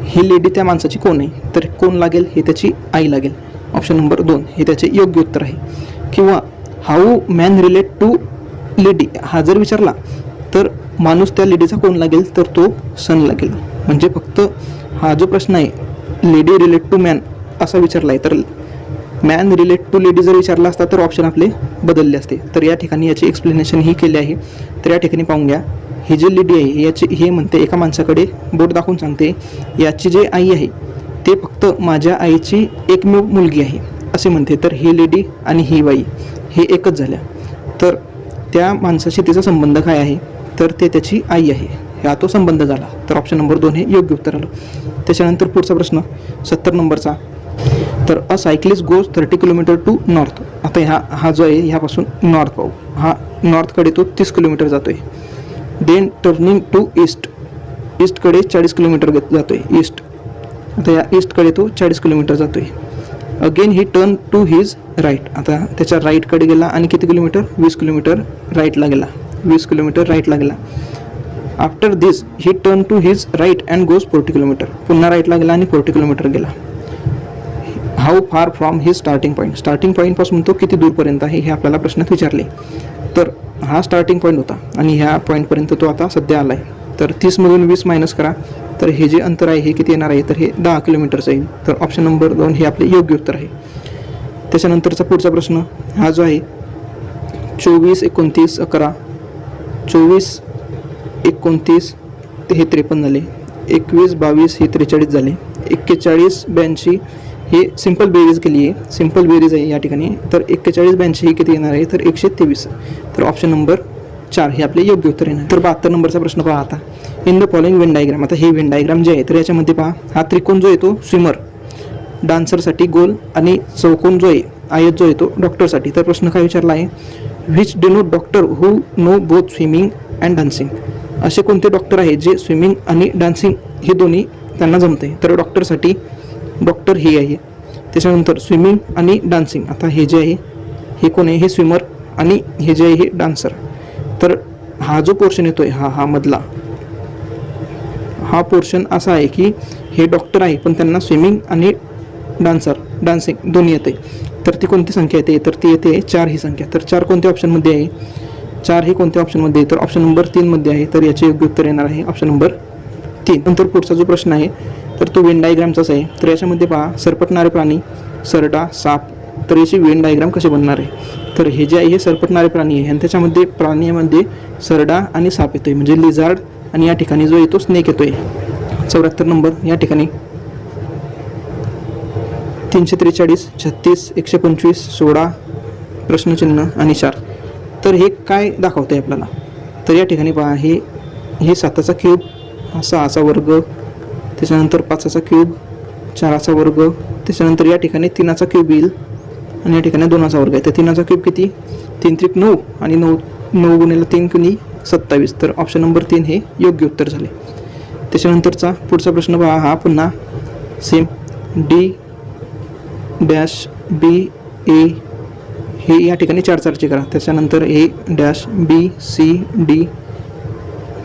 Speaker 1: ही लेडी त्या माणसाची कोण आहे, तर कोण लागेल, हे त्याची आई लागेल. ऑप्शन नंबर 2 हे त्याचे योग्य उत्तर आहे. किंवा how man relate to lady हा जर विचारला तर माणूस त्या लेडीचा कोण लागेल, तर तो सन लागेल. म्हणजे फक्त हा जो प्रश्न आहे लेडी रिलेट टू मॅन असा विचारला आहे, तर मॅन रिलेट टू लेडी जर विचारला असता तर ऑप्शन आपले बदलले असते. तर या ठिकाणी याची एक्सप्लेनेशन ही केली आहे. तर या ठिकाणी पाहून घ्या, ही जी लेडी आहे याची हे म्हणते, एका माणसाकडे बोट दाखवून सांगते याची जी आई आहे ते फक्त माझ्या आईची एकमेव मुलगी आहे असे म्हणते. तर ही लेडी आणि ही बाई हे एकच झाल्या. तर त्या माणसाशी तिचा संबंध काय आहे, तर ते त्याची आई आहे, हा तो संबंध झाला. तर ऑप्शन नंबर 2 हे योग्य उत्तर आलं. त्याच्यानंतर पुढचा प्रश्न 70 नंबरचा. तर अ सायक्लिस्ट गोज 30 किलोमीटर टू नॉर्थ. आता हा जो आहे ह्यापासून नॉर्थ पाहू, हा नॉर्थकडे तो 30 किलोमीटर जातो आहे. देन टर्निंग टू ईस्टकडे 40 किलोमीटर जातो आहे ईस्ट. आता या ईस्टकडे तो 40 किलोमीटर जातो आहे. Again he turn to his right. आता त्याच्या राईटकडे गेला आणि किती किलोमीटर, 20 किलोमीटर राईटला गेला, 20 किलोमीटर राईटला गेला. After this he turn to his right and goes 40 kilometer. पुन्हा राईटला गेला आणि 40 किलोमीटर गेला. How far from his starting point. Starting पॉईंटपासून तो किती दूरपर्यंत आहे हे आपल्याला प्रश्नात विचारले. तर हा स्टार्टिंग पॉईंट होता आणि ह्या पॉईंटपर्यंत तो आता सध्या आला आहे. तर 30मधून 20 मायनस करा, तर हे जे अंतर आहे हे किती येणार आहे, तर हे 10 किलोमीटरचं येईल. तर ऑप्शन नंबर 2 हे आपले योग्य उत्तर आहे. त्याच्यानंतरचा पुढचा प्रश्न हा जो आहे 24, 29, 11, 24, 29 हे 53 झाले, 21, 22 हे 43 झाले, 41, 82 हे सिंपल बेरीज केली आहे, सिंपल बेरीज आहे या ठिकाणी. तर 41, 82 हे किती येणार आहे, तर 123. तर ऑप्शन नंबर 4 हे आपले योग्य उत्तर येणार. तर 72 नंबरचा प्रश्न पहा. आता in the following Venn diagram. आता हे वेन डायग्राम जे आहे तर याच्यामध्ये पहा, हा त्रिकोण जो आहे तो स्विमर डान्सरसाठी गोल आणि चौकोन जो आहे आयत जो आहे तो डॉक्टरसाठी. तर प्रश्न काय विचारला आहे, which denote doctor who know both swimming and dancing. असे कोणते डॉक्टर आहेत जे स्विमिंग आणि डान्सिंग हे दोन्ही त्यांना जमते. तर डॉक्टरसाठी डॉक्टर हे आहे. त्याच्यानंतर स्विमिंग आणि डान्सिंग. आता हे जे आहे हे कोण आहे, हे स्विमर आणि हे जे आहे हे डान्सर. तर हा जो पोर्शन येतोय हा मधला हा पोर्शन असा आहे की हे डॉक्टर आहे पण त्यांना स्विमिंग आणि डान्सिंग दोन्ही येते. तर ती कोणती संख्या येते, तर ती येते 4 ही संख्या. तर 4 कोणत्या ऑप्शनमध्ये आहे, 4 ही कोणत्या ऑप्शनमध्ये आहे, तर ऑप्शन नंबर 3 मध्ये आहे. तर याचे योग्य उत्तर येणार आहे ऑप्शन नंबर 3. नंतर पुढचा जो प्रश्न आहे तर तो वेन डायग्रामचाच आहे. तर याच्यामध्ये पहा, सरपटणारे प्राणी, सरडा, साप. तर याची वेन डायग्राम कसे बनणार आहे, तर हे जे आहे हे सरपटणारे प्राणी आहे आणि त्याच्यामध्ये प्राण्यामध्ये सरडा आणि साप येतोय, म्हणजे लिझार्ड आणि या ठिकाणी जो येतो स्नेक येतोय. 74 नंबर या ठिकाणी 343, 36, 125, 16 प्रश्नचिन्ह आणि 4. तर हे काय दाखवतं आहे आपल्याला, तर या ठिकाणी पहा, हे 7चा क्यूब, 6चा वर्ग, त्याच्यानंतर 5चा क्यूब, 4चा वर्ग, त्याच्यानंतर या ठिकाणी 3चा क्यूब येईल आणि या ठिकाणी 2चा वर्ग आहे. तर 3चा क्यूब किती, 3 त्रिक 9 आणि 9 गुणिले 3 कुणी 27. तर ऑप्शन नंबर 3 हे योग्य उत्तर झाले. त्याच्यानंतरचा पुढचा प्रश्न पहा, हा पुन्हा same D dash B A हे या ठिकाणी 4 4चे करा. त्याच्यानंतर A dash B C D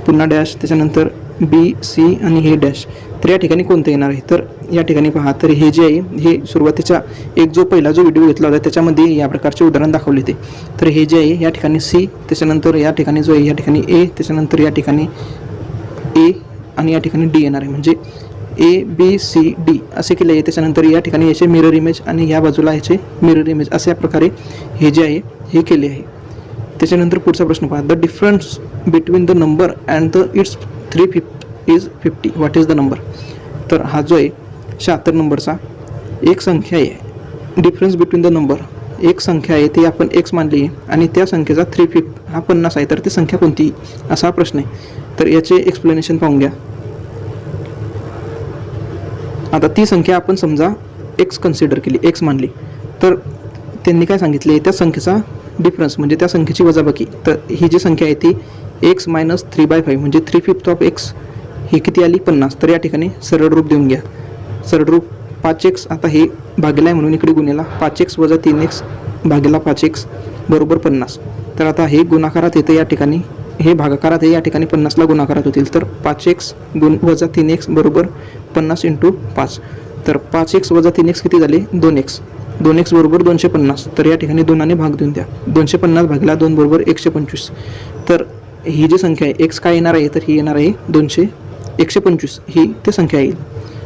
Speaker 1: पुन्हा डॅश, त्याच्यानंतर बी सी आणि हे डॅश. तर या ठिकाणी कोणतं येणार आहे? तर या ठिकाणी पहा, तर हे जे आहे हे सुरुवातीचा पहिला जो व्हिडिओ घेतला होता त्याच्यामध्ये या प्रकारचे उदाहरण दाखवले होते. तर हे जे आहे या ठिकाणी सी, त्याच्यानंतर या ठिकाणी जो आहे या ठिकाणी ए, त्याच्यानंतर या ठिकाणी ए आणि या ठिकाणी डी येणार आहे. म्हणजे ए बी सी डी असे केले आहे. त्याच्यानंतर या ठिकाणी याचे मिरर इमेज आणि या बाजूला याचे मिरर इमेज अशा प्रकारे हे जे आहे हे केले आहे. त्याच्यानंतर पुढचा प्रश्न पहा, the difference between the number and the it's 3/5 is 50. What is the number? तर हा जो आहे 76 नंबरचा एक संख्या आहे. डिफरन्स बिटवीन द नंबर, एक संख्या आहे ती आपण एक्स मानली आहे आणि त्या संख्येचा 3/5 हा 50 आहे. तर ती संख्या कोणती असा प्रश्न आहे. तर याचे एक्सप्लेनेशन पाहून घ्या. आता ती संख्या आपण समजा एक्स कन्सिडर केली, एक्स मानली, तर त्यांनी काय सांगितले, त्या संख्येचा डिफरन्स म्हणजे त्या संख्येची वजाबाकी. तर ही जी संख्या आहे ती एक्स मायनस 3/5 म्हणजे 3/5 ऑफ एक्स ही किती आली? 50. तर या ठिकाणी सरळ रूप देऊन घ्या. सरळ रूप 5x, आता हे भागिला आहे म्हणून इकडे गुन्हेला 5x वजा 3x भागिला 5x बरोबर 50. तर आता हे गुणाकारात येतं या ठिकाणी, हे भागाकारात आहे या ठिकाणी 50ला गुणाकारात होतील. तर 5x वजा 3x बरोबर 50 × 5. तर 5x वजा 3x किती झाले? 2x. 2x बरोबर 250. तर या ठिकाणी 2ने भाग देऊन द्या. 250 भागिला 2 बरोबर 125. तर ही जी संख्या आहे एक्स काय येणार आहे? तर ही येणार आहे 125 ही ती संख्या येईल.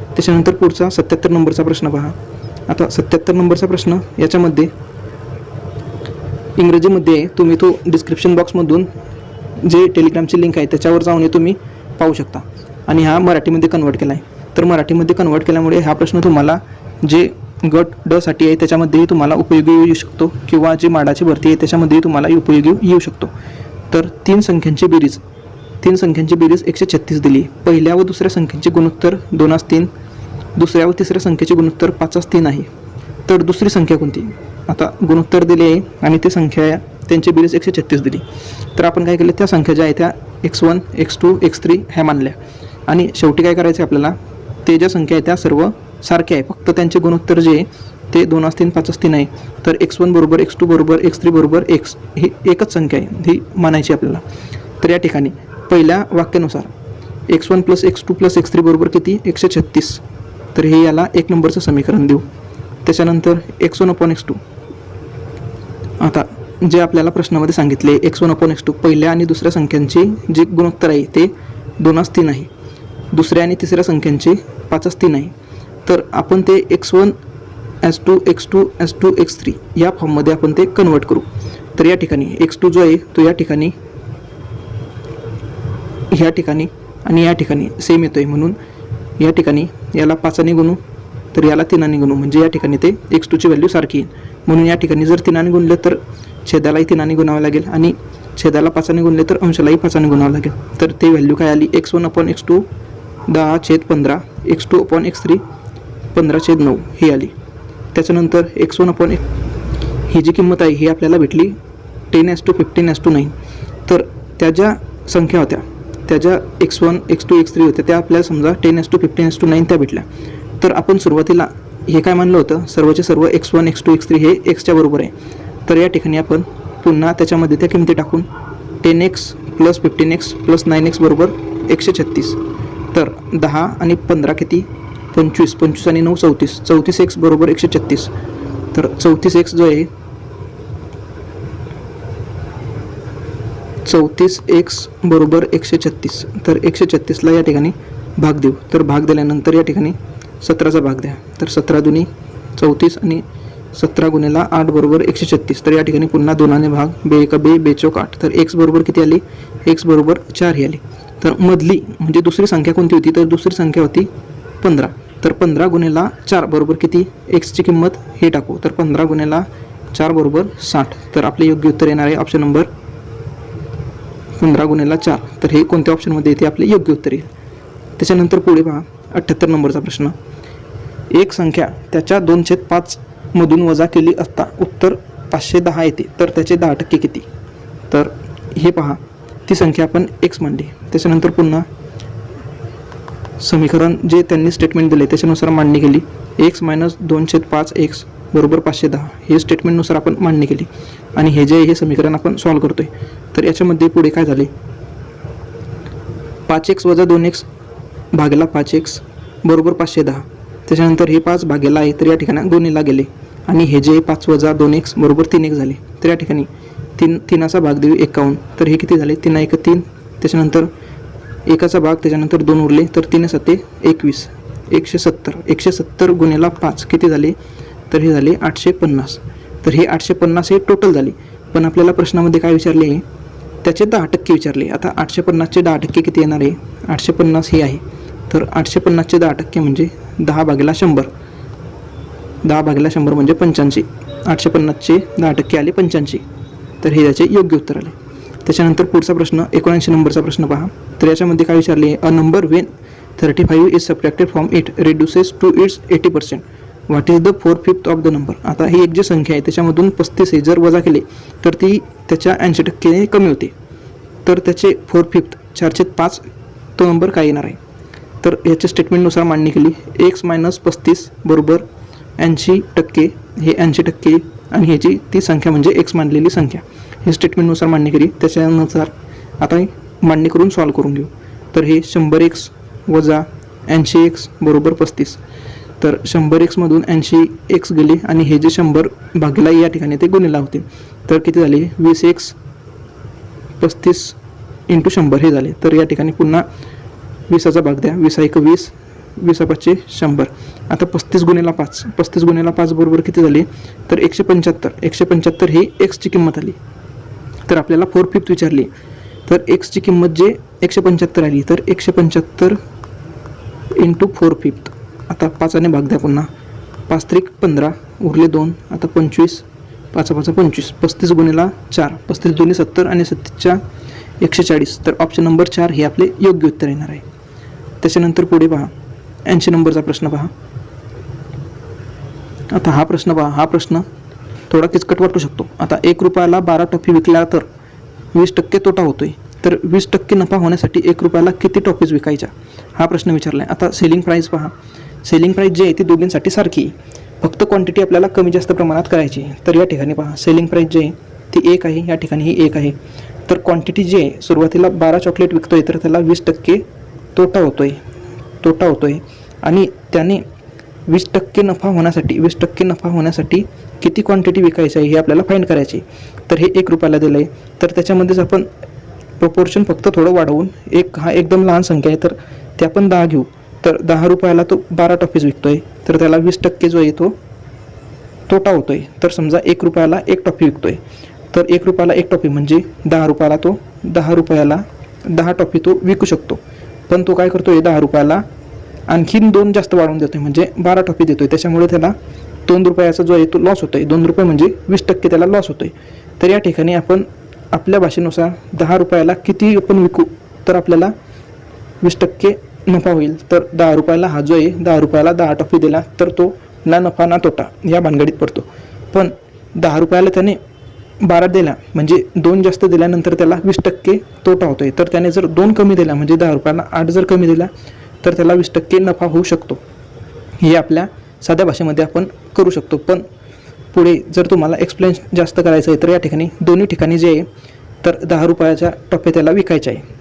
Speaker 1: त्याच्यानंतर पुढचा 77 नंबरचा प्रश्न पहा. आता 77 नंबरचा प्रश्न याच्यामध्ये इंग्रजीमध्ये तुम्ही तो डिस्क्रिप्शन बॉक्समधून जे टेलिग्रामची लिंक आहे त्याच्यावर जाऊन तुम्ही पाहू शकता आणि हा मराठीमध्ये कन्वर्ट केला आहे. तर मराठीमध्ये कन्वर्ट केल्यामुळे हा प्रश्न तुम्हाला जे गट ड साठी आहे त्याच्यामध्येही तुम्हाला उपयोगी येऊ शकतो किंवा जी माडाची भरती आहे त्याच्यामध्येही तुम्हाला उपयोगी येऊ शकतो. तर तीन संख्यांची बेरीज 136 दिली. पहिल्या व दुसऱ्या संख्येचे गुणोत्तर 2:3, दुसऱ्या व तिसऱ्या संख्येचे गुणोत्तर 5:3 आहे. तर दुसरी संख्या कोणती? आता गुणोत्तर दिले आहे आणि ती संख्या त्यांची बेरीज 136 दिली. तर आपण काय केलं, त्या संख्या ज्या आहेत त्या x1 x2 x3 ह्या मानल्या आणि शेवटी काय करायचं आपल्याला, ते ज्या संख्या आहेत त्या सर्व सारख्या आहे, फक्त त्यांचे गुणोत्तर जे आहे ते 2:3 5:3 आहे. तर x1 बरोबर x2 बरोबर x3 बरोबर x ही एकच संख्या आहे, ही मानायची आपल्याला. तर या ठिकाणी पहिल्या वाक्यानुसार x1 + x2 + x3 बरोबर किती? 136. तर हे याला 1 नंबरचं समीकरण देऊ. त्याच्यानंतर x1/x2, आता जे आपल्याला प्रश्नामध्ये सांगितले x1/x2 पहिल्या आणि दुसऱ्या संख्यांचे जे गुणोत्तर आहे ते 2:3 आहे, दुसऱ्या आणि तिसऱ्या संख्यांचे 5:3 आहे. तर आपण ते x1 as2 x2 as2 x3 या फॉर्ममध्ये आपण ते कन्वर्ट करू. तर या ठिकाणी x2 जो आहे तो या ठिकाणी ह्या ठिकाणी आणि या ठिकाणी सेम येतोय, म्हणून या ठिकाणी याला 5ने गुणू तर याला 3ने गुणू, म्हणजे या ठिकाणी ते x2ची व्हॅल्यू सारखी येईल. म्हणून या ठिकाणी जर 3ने गुणले तर छेदालाही 3ने गुणावं लागेल आणि छेदाला 5ने गुणले तर अंशालाही 5ने गुणावं लागेल. तर ते व्हॅल्यू काय आली? x1/x2 10/15, x2/x3 15/9 ही आली. त्याच्यानंतर x1 ही जी किंमत आहे ही आपल्याला भेटली 10:15:9. तर त्या ज्या संख्या होत्या त्या ज्या x1 x2 x3 होत्या त्या आपल्याला समजा 10:15:9 त्या भेटल्या. तर आपण सुरुवातीला हे काय मानलं होतं, सर्वचे सर्व x1 x2 x3 हे एक्सच्या बरोबर आहे. तर या ठिकाणी आपण पुन्हा त्याच्यामध्ये त्या किमती टाकून 10x + 15x + 9x बरोबर 136. तर 10 आणि 15 किती? 25, 25 आणि 9 34, 34x बरोबर 136. तर 34x जो आहे 34x बरोबर 136. तर 136ला या ठिकाणी भाग देऊ. तर भाग दिल्यानंतर या ठिकाणी 17चा भाग द्या. तर 17 दुनी 34 आणि 17 गुणिला 8 बरोबर 136. तर या ठिकाणी पुन्हा 2ने भाग, 2 × 2 2 × 8. तर x बरोबर किती आली? x बरोबर 4 ही आली. तर मधली म्हणजे दुसरी संख्या कोणती होती? तर दुसरी संख्या होती 15. तर 15 गुणिला 4 बरोबर किती? एक्सची किंमत हे टाकू. तर 15 गुणिला 4 बरोबर 60. तर आपले योग्य उत्तर येणार आहे ऑप्शन नंबर 15 गुणिला 4. तर हे कोणत्या ऑप्शनमध्ये येते? आपले योग्य उत्तर येईल. त्याच्यानंतर पुढे पहा 78 नंबरचा प्रश्न. एक संख्या त्याच्या 2/5 मधून वजा केली असता उत्तर 510 येते, तर त्याचे 10% किती? तर हे पहा, ती संख्या आपण x मानली. त्याच्यानंतर पुन्हा समीकरण जे त्यांनी स्टेटमेंट दिले त्याच्यानुसार मांडणी केली. x - 2/5x बरोबर 510 हे स्टेटमेंटनुसार आपण मांडणी केली आणि हे जे हे समीकरण आपण सॉल्व्ह करतोय. तर याच्यामध्ये पुढे काय झाले, 5x वजा 2x भागेला 5x बरोबर 510. त्याच्यानंतर हे 5 भागेला आहे तर या ठिकाणी दोन्हीला गेले आणि हे जे 5 वजा 2x बरोबर 3x झाले. तर या ठिकाणी 3चा भाग देऊ 51. तर हे किती झाले, 3 1 3. त्याच्यानंतर एकाचा भाग, त्याच्यानंतर 2 उरले तर 3 7 21. 170. 170 गुणिला 5 किती झाले, तर हे झाले 850. तर हे 850 हे टोटल झाले. पण आपल्याला प्रश्नामध्ये काय विचारले, त्याचे 10% विचारले. आता 850चे 10% किती येणार आहे, 850 हे आहे. तर 850चे 10% म्हणजे 10 भागेला 100. 10 भागेला 100 म्हणजे 85. 850चे 10% आले 85. तर हे याचे योग्य उत्तर आले. त्याच्यानंतर पुढचा प्रश्न 79 नंबरचा प्रश्न पहा. तर याच्यामध्ये काय विचारले, a number when 35 is subtracted from it reduces to its 80%. What is the 4/5 of the number. आता ही एक जी संख्या आहे त्याच्यामधून 35 हे जर वजा केले तर ती त्याच्या 80% कमी होते. तर त्याचे 4/5 4/5 तो नंबर काय येणार आहे. तर याच्या स्टेटमेंटनुसार मांडणी केली. x - 35 बरोबर 80%. हे 80% आणि ह्याची ती संख्या म्हणजे x मानलेली संख्या. हे स्टेटमेंटनुसार मांडणी केली. त्याच्यानुसार आता मांडणी करून सॉल्व्ह करून घेऊ. तर हे 100x वजा 80x बरोबर 35. तर 100x मधून 80x गेले आणि हे जे 100 भागीला या ठिकाणी ते गुणिला होते. तर किती झाले, 20x 35 × 100 हे झाले. तर या ठिकाणी पुन्हा 20चा भाग द्या. 20 1 20, 20 5 100. आता 35 गुणिला 5, 35 गुणिला 5 बरोबर किती झाले, तर 175. 175 ही एक्सची किंमत आली. तर आपल्याला 4/5 विचारली. तर एक्सची किंमत जे 175 आली, तर 175 × 4/5. आता 5ने भाग द्या पुन्हा. 5 त्रिक 15 उरले 2. आता 25, 5 5 25. 35 गुणिला 4, 35 दोन्ही 70 आणि 70च्या 140. तर ऑप्शन नंबर 4 हे आपले योग्य उत्तर येणार आहे. त्याच्यानंतर पुढे पहा 80 नंबरचा प्रश्न पहा. आता हा प्रश्न पहा. हा प्रश्न थोडा किचकट वाटू शकतो. आता 1 रुपयाला 12 टॉफी विकल्या तर 20% तोटा होतोय. तर 20% नफा होण्यासाठी 1 रुपयाला किती टॉफीज विकायच्या, हा प्रश्न विचारला आहे. आता सेलिंग प्राईस पहा. सेलिंग प्राईस जी आहे ती दोघींसाठी सारखी, फक्त क्वांटिटी आपल्याला कमी जास्त प्रमाणात करायची. तर या ठिकाणी पहा सेलिंग प्राईस जी आहे ती 1 आहे, या ठिकाणी ही 1 आहे. तर क्वांटिटी जी आहे, सुरुवातीला 12 चॉकलेट विकतोय तर त्याला 20% तोटा होतोय आणि त्याने 20% नफा होण्यासाठी किती क्वांटिटी विकायची आहे हे आपल्याला फाइंड करायचे. तर हे 1 रुपयाला दिलं आहे. तर त्याच्यामध्येच आपण प्रोपोर्शन फक्त थोडं वाढवून, हा एकदम लहान संख्या आहे तर ते आपण 10 घेऊ. तर 10 रुपयाला तो 12 टॉफीज विकतोय तर त्याला 20% जो आहे तो तोटा होतोय. तर समजा 1 रुपयाला 1 टॉफी विकतोय, तर 1 रुपयाला 1 टॉफी म्हणजे 10 रुपयाला 10 टॉफी तो विकू शकतो. पण तो काय करतोय, 10 रुपयाला आणखीन 2 जास्त वाढवून देतोय म्हणजे 12 टॉफी देतोय. त्याच्यामुळे त्याला 2 रुपयाचा जो आहे तो लॉस होतोय. 2 रुपये म्हणजे 20% त्याला लॉस होतोय. तर या ठिकाणी आपण आपल्या भाषेनुसार 10 रुपयाला किती आपण विकू तर आपल्याला 20% नफा होईल. तर 10 रुपयाला हा जो आहे 10 रुपयाला 10 टॉफी दिला तर तो ना नफा ना तोटा या भानगडीत पडतो. पण 10 रुपयाला त्याने 12 दिला म्हणजे 2 जास्त दिल्यानंतर त्याला 20% तोटा होतोय. तर त्याने जर 2 कमी दिला म्हणजे 10 रुपयाला 8 जर कमी दिला तर त्याला 20% नफा होऊ शकतो. हे आपल्या साध्या भाषेमध्ये आपण करू शकतो. पण पुढे जर तुम्हाला एक्सप्लेन जास्त करायचं आहे तर या ठिकाणी दोन्ही ठिकाणी जे आहे तर 10 रुपयाच्या टॉफी त्याला विकायच्या आहे.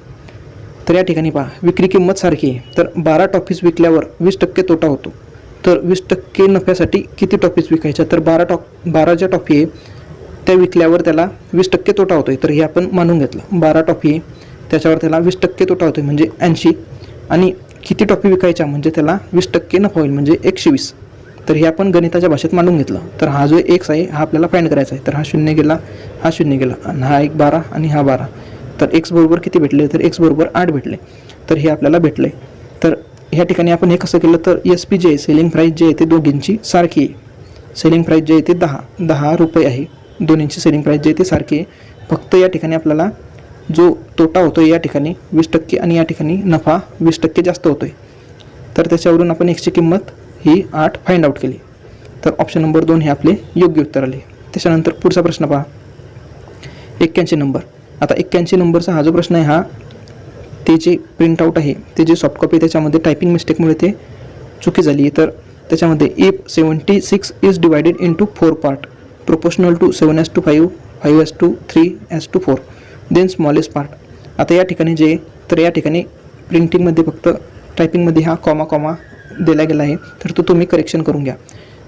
Speaker 1: तर या ठिकाणी पहा विक्री किंमत सारखी आहे. तर 12 टॉफीज विकल्यावर 20% तोटा होतो. तर 20% नफ्यासाठी किती टॉफीज विकायच्या, तर 12 ज्या टॉफी आहे त्या विकल्यावर त्याला 20% तोटा होतोय. तर हे आपण मानून घेतलं. 12 टॉफी आहे त्याच्यावर त्याला 20% तोटा होतोय म्हणजे 80. आणि किती टॉफी विकायच्या म्हणजे त्याला 20% नफा होईल म्हणजे 120. तर हे आपण गणिताच्या भाषेत मांडून घेतलं. तर हा जो x आहे हा आपल्याला फाइंड करायचा आहे. तर हा 0 गेला, हा 0 गेला आणि हा 1 12 आणि हा 12. तर x बरोबर किती भेटले, तर x बरोबर 8 भेटले. तर हे आपल्याला भेटले. तर ह्या ठिकाणी आपण हे कसं केलं तर SP जे सेलिंग प्राईस जे आहे ते दोघींची सारखी आहे. सेलिंग प्राईस जे आहे ते 10 रुपये आहे. दोन्हींची सेलिंग प्राईस जे आहे ते सारखी आहे. फक्त या ठिकाणी आपल्याला जो तोटा होतो या ठिकाणी 20% आणि या ठिकाणी नफा 20% जास्त होतोय. तर त्याच्यावरून आपण x ची किंमत ही 8 फाइंड आउट केली. तर ऑप्शन नंबर 2 हे आपले योग्य उत्तर आले. त्याच्यानंतर पुढचा प्रश्न पहा 81 नंबर. आता 81 नंबरचा हा जो प्रश्न आहे हा ते जे प्रिंटआउट आहे ते जे सॉफ्ट कॉपी त्याच्यामध्ये टायपिंग मिस्टेकमुळे ते चुकी झाली आहे. तर त्याच्यामध्ये if 76 is divided into 4 part proportional to 7:5 5:3:4 then smallest part. आता या ठिकाणी जे तर या ठिकाणी प्रिंटिंगमध्ये फक्त टायपिंगमध्ये हा कॉमा दिला गेला आहे, तर तो तुम्ही करेक्शन करून घ्या.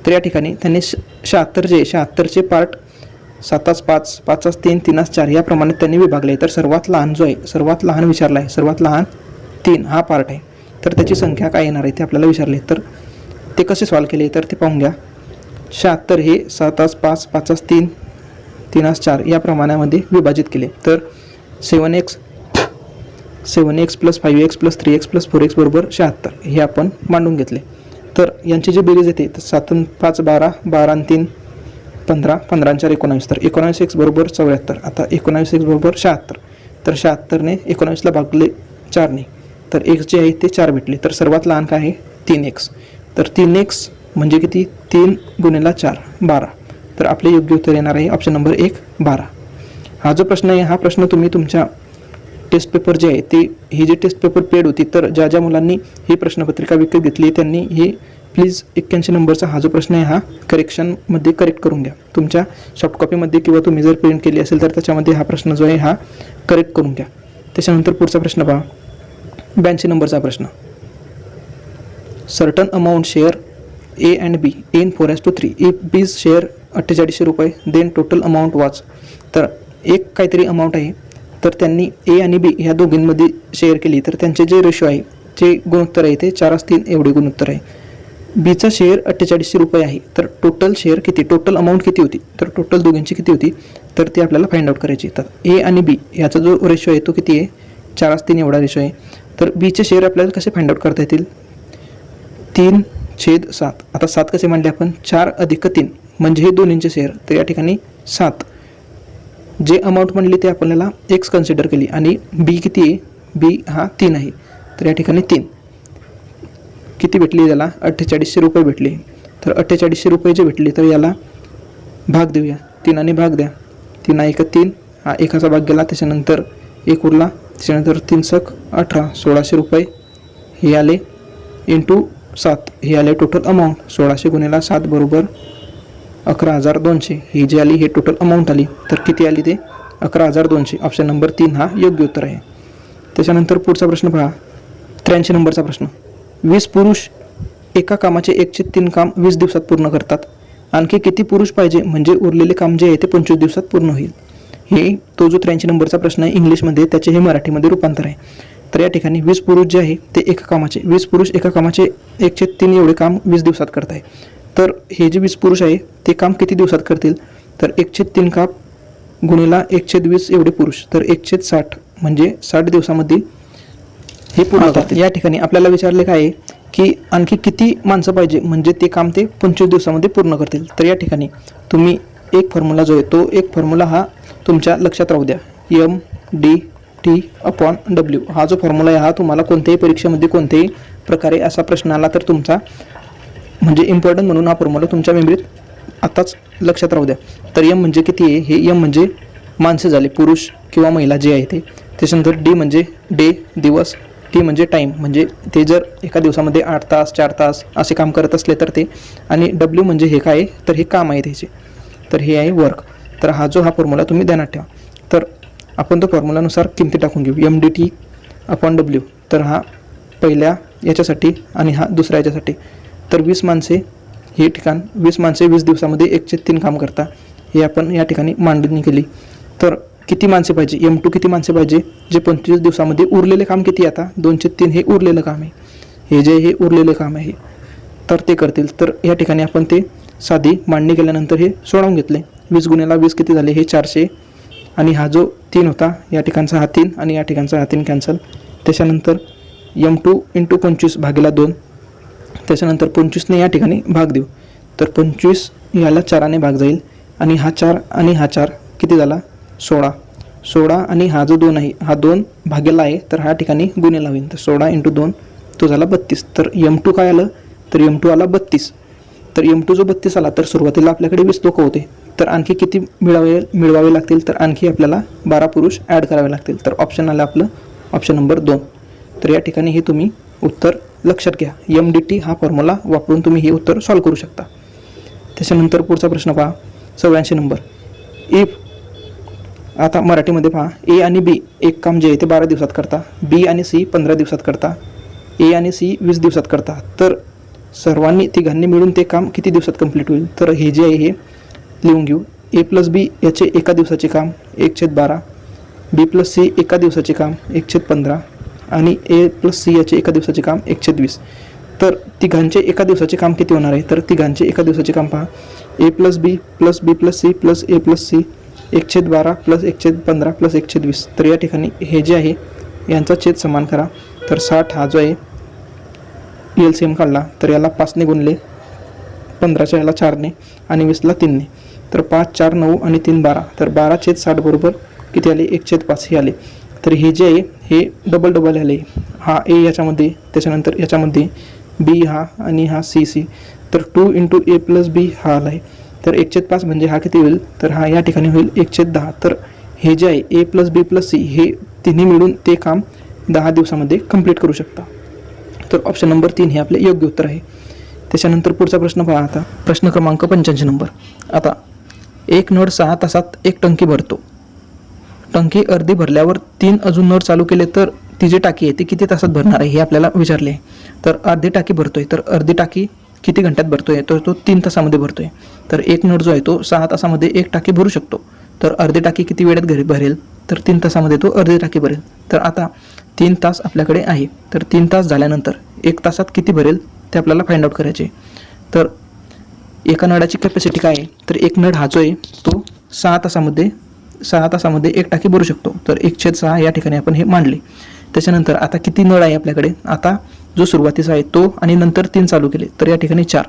Speaker 1: तर या ठिकाणी त्यांनी 76चे पार्ट 7:5 5:3 3:4 याप्रमाणे त्यांनी विभागले. तर सर्वात लहान जो आहे, सर्वात लहान विचारला आहे, सर्वात लहान 3 हा पार्ट आहे. तर त्याची संख्या काय येणार आहे ते आपल्याला विचारले. तर ते कसे सॉल्व केले तर ते पाहून घ्या. 76 हे 7:5 5:3 3:4 या प्रमाणामध्ये विभाजित केले. तर 7x + 5x + 3x + 4x बरोबर 76 हे आपण मांडून घेतले. तर यांची जी बेरीज येते तर 7 आणि 5 12 12 आणि 3 15 15 आणि 4 19. तर 19x बरोबर 74. आता 19x बरोबर 76. तर 76ने 19ला भागले 4ने, तर x जे आहे ते 4 भेटले. तर सर्वात लहान काय आहे 3x. तर 3x म्हणजे किती 3 × 4 12. तर आपले योग्य उत्तर येणार आहे ऑप्शन नंबर 1 12. हा जो प्रश्न आहे हा प्रश्न तुम्ही तुमच्या टेस्ट पेपर जे आहे ते ही जी टेस्ट पेपर पेड होती, तर ज्या मुलांनी ही प्रश्नपत्रिका विकत घेतली त्यांनी ही प्लीज 81 नंबरचा हा जो प्रश्न आहे हा करेक्शनमध्ये करेक्ट करून घ्या. तुमच्या सॉफ्ट कॉपीमध्ये किंवा तुम्ही जर प्रिंट केली असेल तर त्याच्यामध्ये हा प्रश्न जो आहे हा करेक्ट करून घ्या. त्याच्यानंतर पुढचा प्रश्न पहा 82 नंबरचा प्रश्न. Certain amount share A and B in 4:3 if B's share 4800 रुपये देन टोटल अमाऊंट वाच. तर एक काहीतरी अमाऊंट आहे, तर त्यांनी A आणि B ह्या दोघींमध्ये शेअर केली, तर त्यांचे जे रेशो आहे जे गुणोत्तर आहे ते 4:3 एवढे गुणोत्तर आहे. बीचा शेअर 4800 रुपये आहे, तर टोटल शेअर किती, टोटल अमाऊंट किती होती, तर टोटल दोघींची किती होती तर ते आपल्याला फाइंड आउट करायची. तर A आणि B याचा जो रेशो आहे तो किती आहे 4:3 एवढा रेशो आहे. तर बीचे शेअर आपल्याला कसे फाइंड आउट करता येतील 3/7. आता 7 कसे मांडले आपण 4 + 3 म्हणजे हे दोन्हींचे शेअर. तर या ठिकाणी 7 जे अमाऊंट म्हणली ते आपल्याला x कन्सिडर केली आणि बी किती आहे बी हा 3 आहे. तर या ठिकाणी 3 किती भेटली याला 4800 रुपये भेटले. तर 4800 रुपये जे भेटले तर याला भाग देऊया 3 भाग द्या. 3 1 3 हा एकाचा भाग गेला, त्याच्यानंतर 1 उरला, त्याच्यानंतर 3 × 18 1600 रुपये हे आले इंटू 7 हे आले टोटल अमाऊंट. 1600 × 7 बरोबर 11200 ही जी आली हे टोटल अमाऊंट आली. तर किती आली ते 11200. ऑप्शन नंबर 3 हा योग्य उत्तर आहे. त्याच्यानंतर पुढचा प्रश्न पहा 83 नंबरचा प्रश्न. 20 पुरुष एका कामाचे 1/3 काम 20 दिवसात पूर्ण करतात. आणखी किती पुरुष पाहिजे म्हणजे उरलेले काम जे आहे ते 25 दिवसात पूर्ण होईल. हे तो जो 83 नंबरचा प्रश्न आहे इंग्लिशमध्ये त्याचे हे मराठीमध्ये रूपांतर आहे. तर या ठिकाणी 20 पुरुष जे आहे ते एका कामाचे 20 पुरुष एका कामाचे 1/3 एवढे काम 20 दिवसात करत आहे. तर हे जे 20 पुरुष आहे ते काम किती दिवसात करतील तर 1/3 काम गुणिला 1/20 एवढे पुरुष, तर 1/60 म्हणजे 60 दिवसामध्ये हे पूर्ण करतील. या ठिकाणी आपल्याला विचारले काय आहे की आणखी किती माणसं पाहिजे म्हणजे ते काम ते 25 दिवसामध्ये पूर्ण करतील. तर या ठिकाणी तुम्ही एक फॉर्म्युला जो आहे तो एक फॉर्म्युला हा तुमच्या लक्षात राहू द्या. MDT/W हा जो फॉर्म्युला आहे हा तुम्हाला कोणत्याही परीक्षेमध्ये कोणत्याही प्रकारे असा प्रश्न आला तर तुमचा म्हणजे इम्पॉर्टंट म्हणून हा फॉर्म्युला तुमच्या मेमरीत आताच लक्षात राहू द्या. तर M म्हणजे किती आहे हे M म्हणजे माणसं झाले पुरुष किंवा महिला जे आहे ते. त्याच्यानंतर D म्हणजे डे दिवस, T म्हणजे टाईम म्हणजे ते जर एका दिवसामध्ये 8 तास 4 तास असे काम करत असले तर ते, आणि W म्हणजे हे काय आहे तर हे काम आहे त्याचे, तर हे आहे वर्क. तर हा जो हा फॉर्म्युला तुम्ही ध्यानात ठेवा. तर आपण तो फॉर्म्युलानुसार किमती टाकून घेऊ. MDT/W तर हा पहिल्या याच्यासाठी आणि हा दुसऱ्या याच्यासाठी. तर 20 माणसे हे ठिकाण 20 माणसे 20 दिवसामध्ये 1/3 काम करता हे आपण या ठिकाणी मांडणी केली. तर किती माणसे पाहिजे M2 किती माणसे पाहिजे जे 25 दिवसामध्ये उरलेले काम किती आता 2/3 हे उरलेलं काम आहे, हे जे हे उरलेलं काम आहे तर ते करतील. तर या ठिकाणी आपण ते साधी मांडणी केल्यानंतर हे सोडवून घेतले. 20 × 20 किती झाले हे 400 आणि हा जो 3 होता या ठिकाणचा हा 3 आणि या ठिकाणचा हा 3 कॅन्सल. त्याच्यानंतर M2 × 25/2 त्याच्यानंतर 25ने या ठिकाणी भाग देऊ. तर 25 याला 4ने भाग जाईल आणि हा 4 आणि हा 4 किती झाला 16 आणि हा जो 2 आहे हा 2 भागेला आहे तर ह्या ठिकाणी गुणिला होईल. तर 16 × 2 तो झाला 32. तर M2 काय आलं तर M2 आला 32. तर M2 जो 32 आला तर सुरुवातीला आपल्याकडे 20 लोक होते, तर आणखी किती मिळवावे लागतील तर आणखी आपल्याला 12 पुरुष ॲड करावे लागतील. तर ऑप्शन आलं आपलं ऑप्शन नंबर 2. तर या ठिकाणी हे तुम्ही उत्तर लक्षात घ्या. MDT हा फॉर्म्युला वापरून तुम्ही हे उत्तर सॉल्व्ह करू शकता. त्याच्यानंतर पुढचा प्रश्न पहा 84 नंबर. इफ आता मराठीमध्ये पहा, A आणि B एक काम जे आहे ते 12 दिवसात करता, B आणि C 15 दिवसात करता, A आणि C 20 दिवसात करता, तर सर्वांनी तिघांनी मिळून ते काम किती दिवसात कंप्लीट होईल? तर हे जे आहे हे लिहून घेऊ. A प्लस B याचे एका दिवसाचे काम 1/12, B प्लस C एका दिवसाचे काम 1/15 आणि A प्लस C याचे एका दिवसाचे काम 1/20. तर तिघांचे एका दिवसाचे काम किती होणार आहे? तर तिघांचे एका दिवसाचे काम पहा, A plus B plus B plus C plus A plus C 1/12 plus 1/15 plus 1/20. तर या ठिकाणी हे जे आहे यांचा छेद समान करा. तर 60 हा जो आहे LCM काढला तर याला 5ने गुणले, 15च्या याला 4ने आणि 20ला 3ने. तर 5 4 9 आणि 3 12. तर 12/60 बरोबर किती आले? 1/5 हे आले. तर हे जे आहे हे डबल आले. हा A याच्यामध्ये, त्याच्यानंतर याच्यामध्ये B हा आणि हा C. तर 2 × A प्लस B हा आला आहे. तर 1/5 म्हणजे हा किती होईल? तर हा या ठिकाणी होईल 1/10. तर हे जे आहे A plus B plus C हे तिन्ही मिळून ते काम 10 दिवसामध्ये कंप्लीट करू शकता. तर ऑप्शन नंबर 3 हे आपले योग्य उत्तर आहे. त्याच्यानंतर पुढचा प्रश्न पहा आता प्रश्न क्रमांक 85 नंबर. आता एक नळ 6 तासात 1 टंकी भरतो. टंकी अर्धी भरल्यावर 3 अजून नळ चालू केले तर ती जी टाकी आहे ती किती तासात भरणार आहे हे आपल्याला विचारले आहे. तर अर्धी टाकी भरतोय, तर अर्धी टाकी किती घंट्यात भरतोय? तर तो 3 तासामध्ये भरतोय. तर एक नळ जो आहे तो 6 तासामध्ये 1 टाकी भरू शकतो. तर अर्धी टाकी किती वेळात घरी भरेल? तर 3 तासामध्ये तो अर्धी टाकी भरेल. तर आता 3 तास आपल्याकडे आहे. तर 3 तास झाल्यानंतर 1 तासात किती भरेल ते आपल्याला फाइंड आउट करायचे. तर एका नळाची कॅपॅसिटी काय आहे? तर एक नळ हा जो आहे तो 6 तासामध्ये 1 टाकी भरू शकतो. तर 1/6 या ठिकाणी आपण हे मांडले. त्याच्यानंतर आता किती नळ आहे आपल्याकडे? आता जो सुरुवातीचा आहे तो आणि नंतर 3 चालू केले तर या ठिकाणी 4,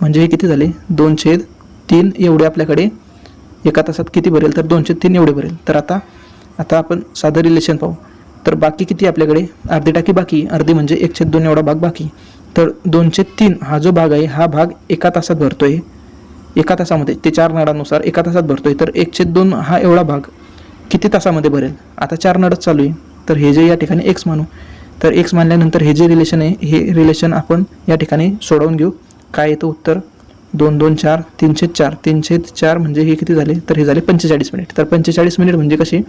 Speaker 1: म्हणजे हे किती झाले? 2/3 एवढे आपल्याकडे एका तासात किती भरेल? तर 2/3 एवढे भरेल. तर आता आपण साधं रिलेशन पाहू. तर बाकी किती आपल्याकडे? अर्धी टाकी बाकी, अर्धी म्हणजे 1/2 एवढा भाग बाकी. तर 2/3 हा जो भाग आहे हा भाग एका तासात भरतोय. एका तासामध्ये ते 4 नळांनुसार एका तासात भरतोय. तर 1/2 हा एवढा भाग किती तासामध्ये भरेल? आता 4 नळच चालू आहे तर हे जे या ठिकाणी x मानू. तर x मानल्यानंतर हे जे रिलेशन आहे हे रिलेशन आपण या ठिकाणी सोडवून घेऊ. काय येतं उत्तर? 2 2 4 3/4. 3/4 म्हणजे हे किती झाले? तर हे झाले 45 मिनिट. तर 45 मिनिट म्हणजे कसे?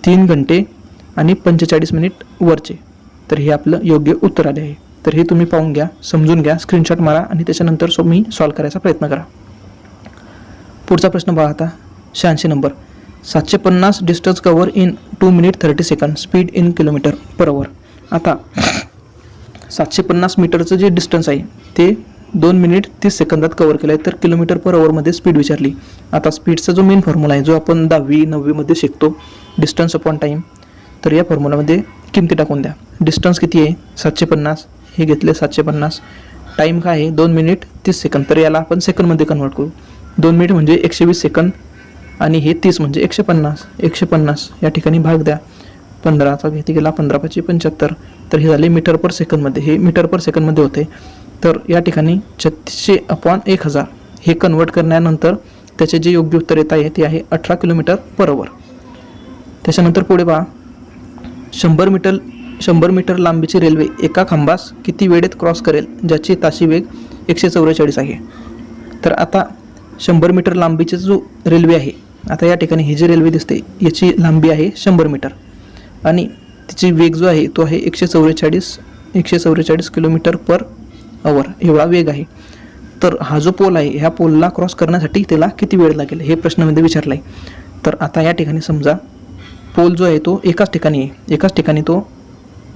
Speaker 1: 3 घंटे आणि 45 मिनिट वरचे. तर हे आपलं योग्य उत्तर आले आहे. तर हे तुम्ही पाहून घ्या, समजून घ्या, स्क्रीनशॉट मारा आणि त्याच्यानंतर तुम्ही सॉल्व्ह करायचा प्रयत्न करा. पुढचा प्रश्न पहा आता 86 number. 750 distance cover in 2 minute 30 second, speed in km/h. आता 750 मीटरचं जे डिस्टन्स आहे ते 2 मिनिट 30 सेकंदात कव्हर केलं आहे. तर km/h मध्ये स्पीड विचारली. आता स्पीडचा जो मेन फॉर्म्युला आहे जो आपण 10वी 9वी मध्ये शिकतो, डिस्टन्स अपॉन टाईम. तर या फॉर्म्युलामध्ये किमती टाकून द्या. डिस्टन्स किती आहे? 750, हे घेतले 750. टाईम काय आहे? 2 मिनिट 30 सेकंद. तर याला आपण सेकंडमध्ये कन्वर्ट करू. 2 मिनिट म्हणजे 120 सेकंद आणि हे 30 म्हणजे 150. 150 या ठिकाणी भाग द्या. 15चा घेते गेला 15×5 = 75. तर हे झाले मीटर पर सेकंदमध्ये. हे मीटर पर सेकंदमध्ये होते. तर या ठिकाणी 3600/1000 हे कन्वर्ट करण्यानंतर त्याचे जे योग्य उत्तर येत आहे ते आहे 18 km/h. त्याच्यानंतर पुढे पहा 100 मीटर लांबीची रेल्वे एका खांबास किती वेळेत क्रॉस करेल ज्याची ताशी वेग 144 आहे. तर आता 100 मीटर लांबीची जो रेल्वे आहे, आता या ठिकाणी ही जी रेल्वे दिसते याची लांबी आहे 100 मीटर आणि तिची वेग जो आहे तो आहे 144 km/h एवढा वेग आहे. तर हा जो पोल आहे ह्या पोलला क्रॉस करण्यासाठी त्याला किती वेळ लागेल हे प्रश्नामध्ये विचारला आहे. तर आता या ठिकाणी समजा पोल जो आहे तो एकाच ठिकाणी तो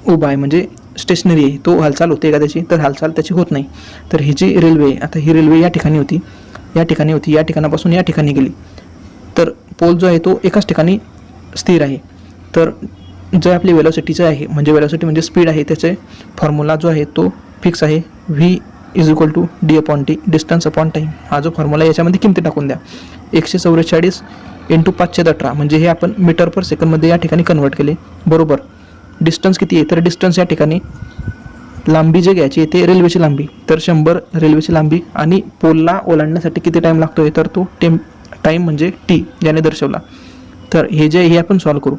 Speaker 1: उभा आहे, म्हणजे स्टेशनरी आहे. तो हालचाल होते का त्याची? तर हालचाल त्याची होत नाही. तर ही जी रेल्वे आहे, आता ही रेल्वे या ठिकाणी होती, या ठिकाणापासून या ठिकाणी गेली. तर पोल जो आहे तो एकाच ठिकाणी स्थिर आहे. तर जे आपली वेलोसिटीचं आहे, म्हणजे वेलोसिटी म्हणजे स्पीड आहे, त्याचे फॉर्म्युला जो आहे तो फिक्स आहे. v = d/t, distance upon time. हा जो फॉर्म्युला याच्यामध्ये किमती टाकून द्या. 144 × 518 म्हणजे हे आपण मीटर पर सेकंदमध्ये या ठिकाणी कन्वर्ट केले. बरोबर. डिस्टन्स किती आहे? तर डिस्टन्स या ठिकाणी लांबी जे घ्यायची ते रेल्वेची लांबी. तर 100 रेल्वेची लांबी आणि पोलला ओलांडण्यासाठी किती टाईम लागतो आहे? तर तो टाईम म्हणजे t याने दर्शवला. तर हे आपण सॉल्व्ह करू.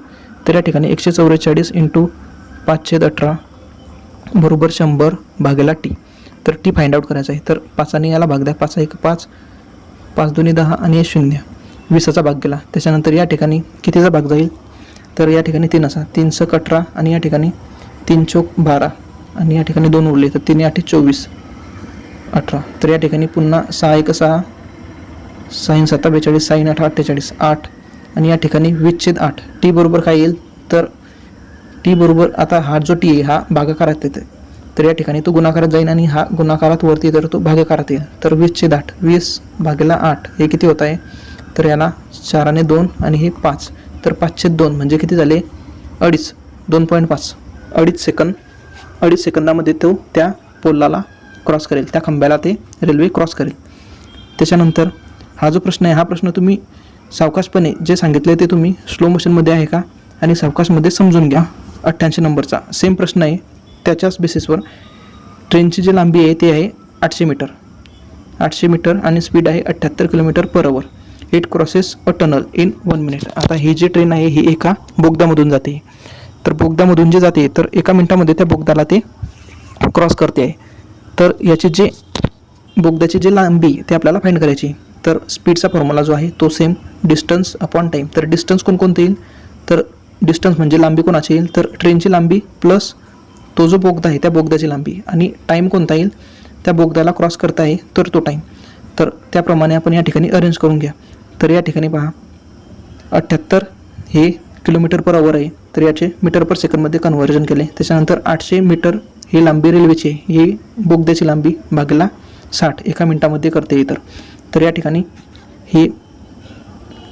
Speaker 1: तर या ठिकाणी 144 × 518 बरोबर 100 भागिला टी. तर टी फाइंड आउट करायचा आहे. तर 5 याला भाग द्या. 5 1 5, 5 2 10 आणि हे 0, 20चा भाग गेला. त्याच्यानंतर या ठिकाणी कितीचा भाग जाईल, तर या ठिकाणी 3 असा, 3 × 18 आणि या ठिकाणी 3 × 12 आणि या ठिकाणी 2 उरले, तर 3 8 24 18. तर या ठिकाणी पुन्हा 6 1 6, 6 7 42, 6 8 48 8 आणि या ठिकाणी 20/8. टी बरोबर काय येईल, तर टी बरोबर आता हा जो टी आहे हा भागाकारात येते, तर या ठिकाणी तो गुणाकारात जाईल आणि हा गुणाकारात वरती तर तो भागाकारात येईल. तर 20/8, 20 भागिला 8 हे किती होत आहे, तर याला 4 ने 2 आणि हे 5, तर 5/2 म्हणजे किती झाले, 2.5, 2.5, 2.5 सेकंद. 2.5 सेकंदामध्ये तो त्या पोलाला क्रॉस करेल, त्या खांब्याला ते रेल्वे क्रॉस करेल. त्याच्यानंतर हा जो प्रश्न आहे, हा प्रश्न तुम्ही सावकाशपणे जे सांगितले ते तुम्ही स्लो मोशनमध्ये आहे का आणि सावकाशमध्ये समजून घ्या. 88 नंबरचा सेम प्रश्न आहे. त्याच्याच बेसिसवर ट्रेनची जी लांबी आहे ती आहे 800 मीटर, 800 मीटर आणि स्पीड आहे 78 km/h. It crosses a tunnel in 1 minute. आता ही जी ट्रेन आहे ही एका बोगद्यामधून जाते, तर बोगद्यामधून जे जाते तर 1 मिनिटामध्ये त्या बोगद्याला ते क्रॉस करते आहे. तर याची जे बोगद्याची जी लांबी ते आपल्याला फाइंड करायची. तर स्पीडचा फॉर्म्युला जो आहे तो सेम, डिस्टन्स अपॉन टाईम. तर डिस्टन्स कोणकोणते येईल, तर डिस्टन्स म्हणजे लांबी कोणाची येईल, तर ट्रेनची लांबी प्लस तो जो बोगदा आहे त्या बोगद्याची लांबी, आणि टाईम कोणता येईल, त्या बोगद्याला क्रॉस करता आहे तर तो टाईम. तर त्याप्रमाणे आपण या ठिकाणी अरेंज करून घ्या. तर या ठिकाणी पहा 78 हे km/h आहे, तर याचे मीटर/सेकंदमध्ये कन्व्हर्जन केले. त्याच्यानंतर 800 मीटर ही लांबी रेल्वेची, ही बोगद्याची लांबी भागिला 60 एका मिनिटामध्ये करते येईल. तर या ठिकाणी ही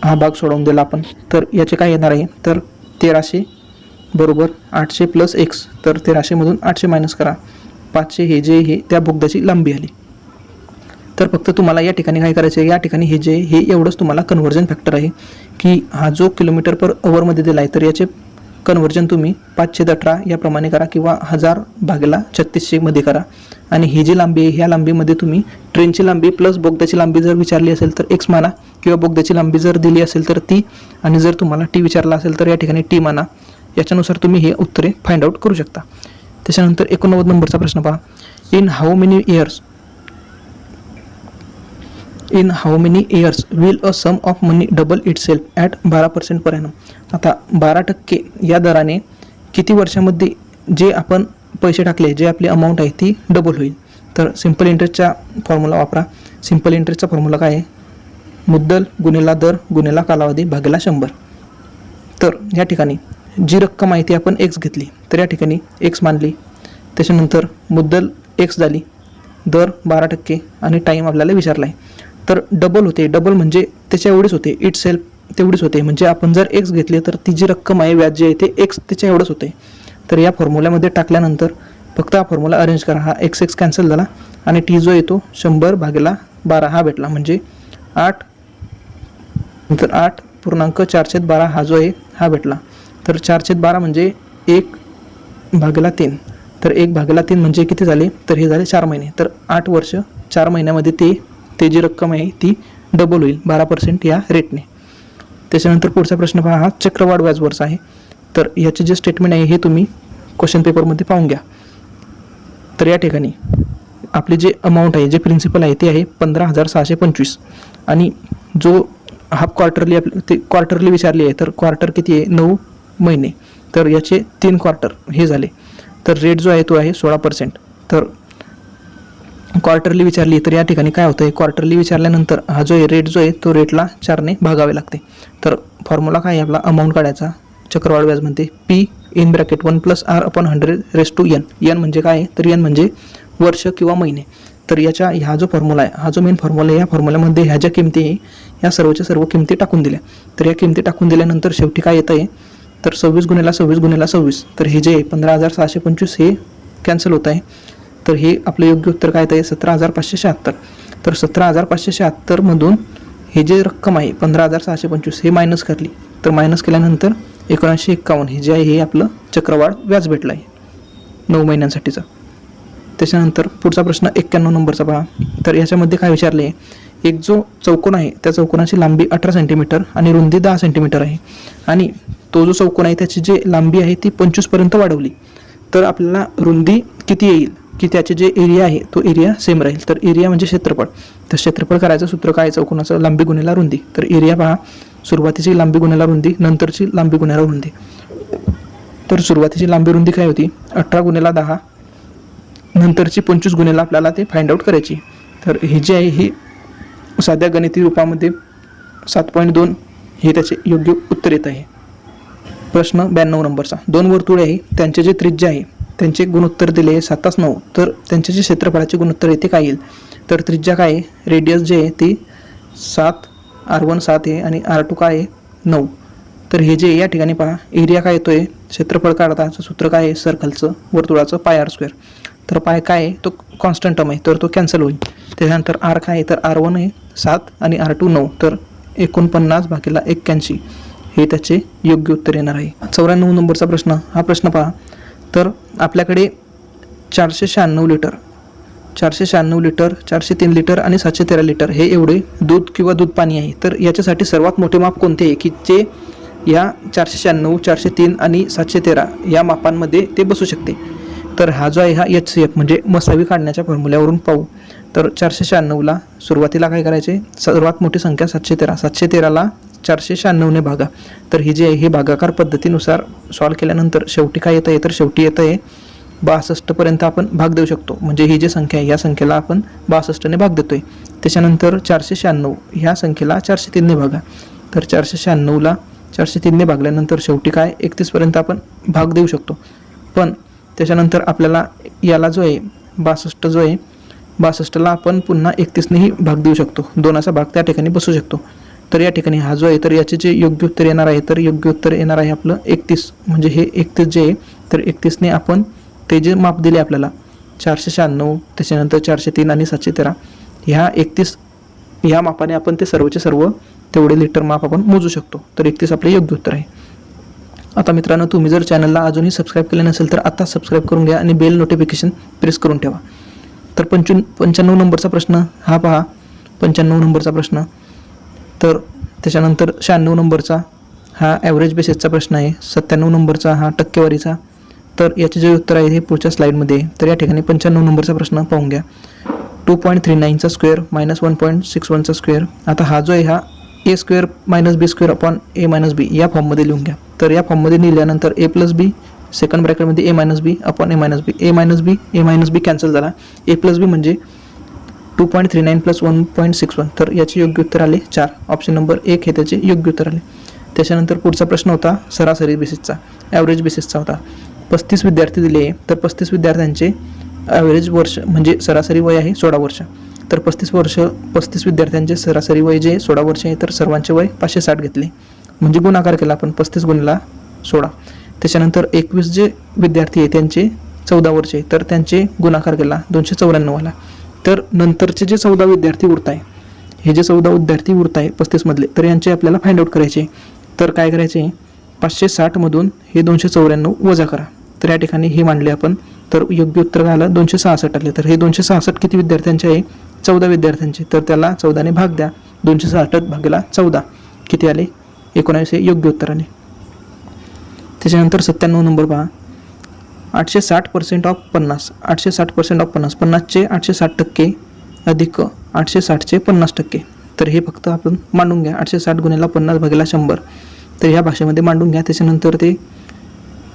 Speaker 1: हा भाग सोडवून दिला आपण. तर याचे काय येणार आहे, तर 1300 बरोबर 800 + x. तर 1300मधून 800 मायनस करा, 500 हे जे हे त्या बोगद्याची लांबी आली. तर फक्त तुम्हाला या ठिकाणी काय करायचं आहे, या ठिकाणी हे जे हे एवढंच तुम्हाला कन्व्हर्जन फॅक्टर आहे की हा जो km/h दिला आहे तर याचे कन्व्हर्जन तुम्ही 5/18 याप्रमाणे करा किंवा 1000 भागिला 3600 मध्ये करा. आणि ही जी लांबी आहे ह्या लांबीमध्ये तुम्ही ट्रेनची लांबी प्लस बोगद्याची लांबी जर विचारली असेल तर x माना, किंवा बोगद्याची लांबी जर दिली असेल तर ती, आणि जर तुम्हाला टी विचारला असेल तर या ठिकाणी टी माना. याच्यानुसार तुम्ही हे उत्तरे फाइंड आउट करू शकता. त्याच्यानंतर 89 नंबरचा प्रश्न पहा. In how many years will a sum of money double itself at 12% per annum. आता 12% या दराने किती वर्षामध्ये जे आपण पैसे टाकले, जे आपली अमाऊंट आहे ती डबल होईल. तर सिम्पल इंटरेस्टचा फॉर्म्युला वापरा. सिम्पल इंटरेस्टचा फॉर्म्युला काय आहे, मुद्दल गुणिला दर गुणिला कालावधी भागिला 100. तर या ठिकाणी जी रक्कम आहे ती आपण x घेतली, तर या ठिकाणी x मानली. त्याच्यानंतर मुद्दल x झाली, दर 12% आणि टाईम आपल्याला विचारला आहे. तर डबल होते, डबल म्हणजे त्याच्या एवढीच होते, इट सेल्फ तेवढीच होते. म्हणजे आपण जर x घेतले तर ती जी रक्कम आहे व्याज जे आहे ते x त्याच्या एवढंच होते. तर या फॉर्म्युल्यामध्ये टाकल्यानंतर फक्त हा फॉर्म्युला अरेंज करा. हा x कॅन्सल झाला आणि टी जो येतो 100 भागिला 12 हा भेटला, म्हणजे 8 नंतर 8.412 हा जो आहे हा भेटला. तर 4/12 म्हणजे 1/3. तर 1/3 म्हणजे किती झाले, तर हे झाले 4 महिने. तर 8 वर्ष 4 महिन्यामध्ये ते जी रक्कम आहे ती डबल होईल 12% या रेटने. त्याच्यानंतर पुढचा प्रश्न पहा. हा चक्रवाढ व्याजवरचा आहे. तर याचे जे स्टेटमेंट आहे हे तुम्ही क्वेश्चन पेपरमध्ये पाहून घ्या. तर या ठिकाणी आपली जे अमाऊंट आहे, जे प्रिन्सिपल आहे ते आहे 15,625 आणि जो हाफ क्वार्टरली ते क्वार्टरली विचारली आहे. तर क्वार्टर किती आहे, 9 महिने. तर याचे 3 क्वार्टर हे झाले. तर रेट जो आहे तो आहे 16%. तर क्वार्टरली विचारली तर या ठिकाणी काय होतं आहे, क्वार्टरली विचारल्यानंतर हा जो आहे रेट जो आहे तो रेटला 4ने भागावे लागते. तर फॉर्म्युला काय आहे आपला अमाऊंट काढायचा चक्रवाढ व्याजमध्ये, P in bracket 1 + R/100 n म्हणजे काय आहे, तर n म्हणजे वर्ष किंवा महिने. तर याच्या ह्या जो फॉर्म्युला आहे, हा जो मेन फॉर्म्युला आहे, या फॉर्म्युल्यामध्ये ह्या ज्या किमती आहे या सर्वच्या सर्व किमती टाकून दिल्या. तर या किमती टाकून दिल्यानंतर शेवटी काय येतं आहे, तर 26 × 26 × 26. तर हे जे 15,625 हे कॅन्सल होत आहे. तर हे आपलं योग्य उत्तर काय आहे, 17,576. तर 17,576मधून हे जे रक्कम आहे 15,625 हे मायनस करली. तर मायनस केल्यानंतर 1951 हे जे आहे हे आपलं चक्रवाढ व्याज भेटलं आहे 9 महिन्यांसाठीचं. त्याच्यानंतर पुढचा प्रश्न 91 नंबरचा पहा. तर याच्यामध्ये काय विचारले आहे, एक जो चौकोन आहे त्या चौकोनाची लांबी 18 सेंटीमीटर आणि रुंदी 10 सेंटीमीटर आहे, आणि तो जो चौकोन आहे त्याची जी लांबी आहे ती 25 पर्यंत वाढवली. तर आपल्याला रुंदी किती येईल की त्याचे जे एरिया आहे तो एरिया सेम राहील. तर एरिया म्हणजे क्षेत्रफळ. तर क्षेत्रफळ करायचं सूत्र काय, चौकोनाचं लांबी गुणिले रुंदी. तर एरिया पहा, सुरुवातीची लांबी गुणिले रुंदी, नंतरची लांबी गुणिले रुंदी. तर सुरुवातीची लांबी रुंदी काय होती 18 गुणिले 10, नंतरची 25 गुणिले आपल्याला ते फाइंड आउट करायची. तर हे जे आहे ही साध्या गणिती रूपामध्ये 7.2 हे त्याचे योग्य उत्तर येत आहे. प्रश्न 92 नंबरचा, 2 वर्तुळे आहे त्यांचे जे त्रिज्या आहे त्यांचे गुणोत्तर दिले 7-9. तर त्यांचे जे क्षेत्रफळाचे गुणोत्तर येते काय येईल. तर त्रिज्या काय आहे, रेडियस जे आहे ती 7, R1 7 आहे आणि R2 काय आहे 9. तर हे जे या ठिकाणी पहा एरिया काय येतोय, क्षेत्रफळ काढताचं सूत्र काय आहे सर्कलचं वर्तुळाचं πr². तर पाय काय आहे तो कॉन्स्टंट टर्म आहे तर तो कॅन्सल होईल. त्याच्यानंतर R काय आहे तर R1 आहे 7 आणि R2 9. तर 49/81 हे त्याचे योग्य उत्तर येणार आहे. 94 नंबरचा प्रश्न, हा प्रश्न पहा. तर आपल्याकडे 496 लिटर 403 लिटर आणि 713 लिटर हे एवढे दूध किंवा दूध पाणी आहे. तर याच्यासाठी सर्वात मोठे माप कोणते आहे की जे या 496, 403 आणि 713 या मापांमध्ये ते बसू शकते. तर हा जो आहे हा HCF म्हणजे मसावी काढण्याच्या फॉर्म्युल्यावरून पाहू. तर 496ला सुरुवातीला काय करायचे, सर्वात मोठी संख्या 713, 713ला 496ने भागा. तर ही जी आहे ही भागाकार पद्धतीनुसार सॉल्व केल्यानंतर शेवटी काय येतं आहे तर शेवटी येतं आहे 62पर्यंत आपण भाग देऊ शकतो. म्हणजे ही जी संख्या आहे या संख्येला आपण 62ने भाग देतोय. त्याच्यानंतर 496 ह्या संख्येला 403ने भागा. तर 496ला 403ने भागल्यानंतर शेवटी काय 31पर्यंत आपण भाग देऊ शकतो. पण त्याच्यानंतर आपल्याला याला जो आहे 62 जो आहे 62ला आपण पुन्हा 31नेही भाग देऊ शकतो. 2चा भाग त्या ठिकाणी बसू शकतो. तर या ठिकाणी हा जो आहे तर याचे जे योग्य उत्तर येणार आहे तर योग्य उत्तर येणार आहे आपलं 31. म्हणजे हे 31 जे आहे तर 31ने आपण ते जे माप दिले आपल्याला 496 त्याच्यानंतर 403 आणि 713 ह्या 31 ह्या मापाने आपण ते सर्वचे सर्व तेवढे लिटर माप आपण मोजू शकतो. तर 31 आपले योग्य उत्तर आहे. आता मित्रांनो तुम्ही जर चॅनलला अजूनही सबस्क्राईब केले नसेल तर आता सबस्क्राईब करून घ्या आणि बेल नोटिफिकेशन प्रेस करून ठेवा. तर 95 नंबरचा प्रश्न हा पहा, 95 नंबरचा प्रश्न. तर त्याच्यानंतर 96 नंबरचा हा ॲव्हरेज बेसिसचा प्रश्न आहे. 97 नंबरचा हा टक्केवारीचा. तर याचे जे उत्तर आहे हे पुढच्या स्लाईडमध्ये. तर या ठिकाणी 95 नंबरचा प्रश्न पाहून घ्या. 2.39चा स्क्वेअर मायनस 1.61चा स्क्वेअर. आता हा जो आहे हा a² - b² upon a - b या फॉर्ममध्ये लिहून घ्या. तर या फॉर्ममध्ये लिहिल्यानंतर a + b सेकंड ब्रॅकेटमध्ये a - b upon a - b a - b cancel झाला. a + b म्हणजे 2.39 + 1.61. तर याचे योग्य उत्तर आले 4. ऑप्शन नंबर 1 हे त्याचे योग्य उत्तर आले. त्याच्यानंतर पुढचा प्रश्न होता सरासरी बेसिसचा, ॲव्हरेज बेसिसचा होता. 35 विद्यार्थी दिले आहे. तर 35 विद्यार्थ्यांचे ॲव्हरेज वर्ष म्हणजे सरासरी वय आहे 16 वर्ष. तर 35 विद्यार्थ्यांचे सरासरी वय जे 16 वर्ष आहे तर सर्वांचे वय 560 घेतले. म्हणजे गुणाकार केला आपण 35 गुणिले 16. त्याच्यानंतर 21 जे विद्यार्थी आहे त्यांचे 14 वर्ष आहे तर त्यांचे गुणाकार केला 294 आला. तर नंतरचे जे 14 विद्यार्थी उरत आहे, हे जे 14 विद्यार्थी उरत आहे 35 मधले, तर यांचे आपल्याला फाइंड आउट करायचे. तर काय करायचे 560 मधून हे 294 वजा करा. तर या ठिकाणी हे मांडले आपण. तर योग्य उत्तर झालं 266 आले. तर हे 266 किती विद्यार्थ्यांचे आहे 14 विद्यार्थ्यांचे. तर त्याला 14ने भाग द्या. 266 भागिले 14 किती आले 19 हे योग्य उत्तर आले. त्याच्यानंतर 97 नंबर पहा. 860% ऑफ 50, 860% ऑफ 50, 50चे 860% अधिक 860चे 50%. तर हे फक्त आपण मांडून घ्या. 860 गुणिले 50 भागिले 100. तर ह्या भाषेमध्ये मांडून घ्या. त्याच्यानंतर ते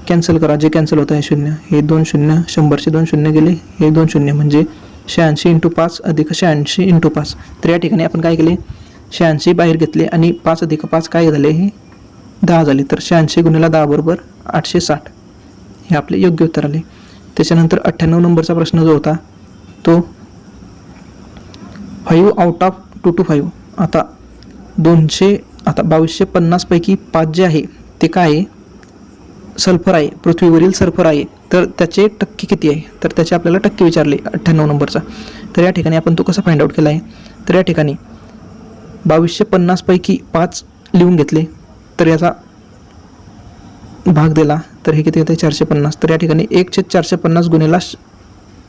Speaker 1: कॅन्सल करा. जे कॅन्सल होतं आहे 0, हे 2 0, 100चे 2 0 गेले, हे 2 0 म्हणजे 86 × 5 अधिक 86 × 5. तर या ठिकाणी आपण काय केले 86 बाहेर घेतले आणि 5 अधिक 5 काय झाले हे 10 झाले. तर 86 गुणिले 10 बरोबर 860 हे आपले योग्य उत्तर आले. त्याच्यानंतर 98 नंबरचा प्रश्न जो होता तो 5 आउट ऑफ 225. आता 2250 पैकी 5 जे आहे ते काय आहे सल्फर आहे, पृथ्वीवरील सल्फर आहे. तर त्याचे टक्के किती आहे तर त्याचे आपल्याला टक्के विचारले 98 नंबरचा. तर या ठिकाणी आपण तो कसा फाइंड आउट केला आहे. तर या ठिकाणी 2250 पैकी 5 लिहून घेतले तर याचा भाग दिला तर हे किती येते 450. तर या ठिकाणी 1/450 गुणिले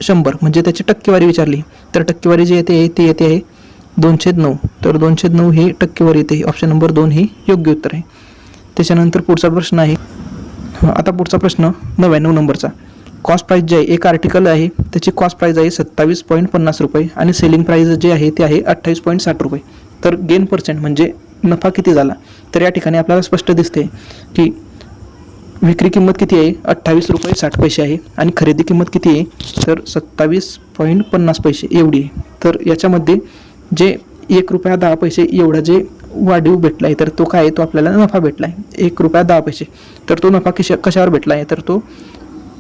Speaker 1: 100 म्हणजे त्याची टक्केवारी विचारली. तर टक्केवारी जी येते ती येते आहे 2/9. तर 2/9 हे टक्केवारी येते. ऑप्शन नंबर 2 हे योग्य उत्तर आहे. त्याच्यानंतर पुढचा प्रश्न आहे. आता पुढचा प्रश्न 99 नंबरचा. कॉस्ट प्राईस जे आहे एक आर्टिकल आहे त्याची कॉस्ट प्राईस आहे 27.50 रुपये आणि सेलिंग प्राईस जे आहे ते आहे 28.60 रुपये. तर गेन पर्सेंट म्हणजे नफा किती झाला, तर या ठिकाणी आपल्याला स्पष्ट दिसते की विक्री किंमत किती आहे 28.60 रुपये आहे आणि खरेदी किंमत किती आहे तर 27.50 एवढी आहे. तर याच्यामध्ये जे 1 रुपया 10 पैसे एवढा जे वाढीव भेटला आहे तर तो काय आहे, तो आपल्याला नफा भेटला आहे 1 रुपया 10 पैसे. तर तो नफा कशावर भेटला आहे, तर तो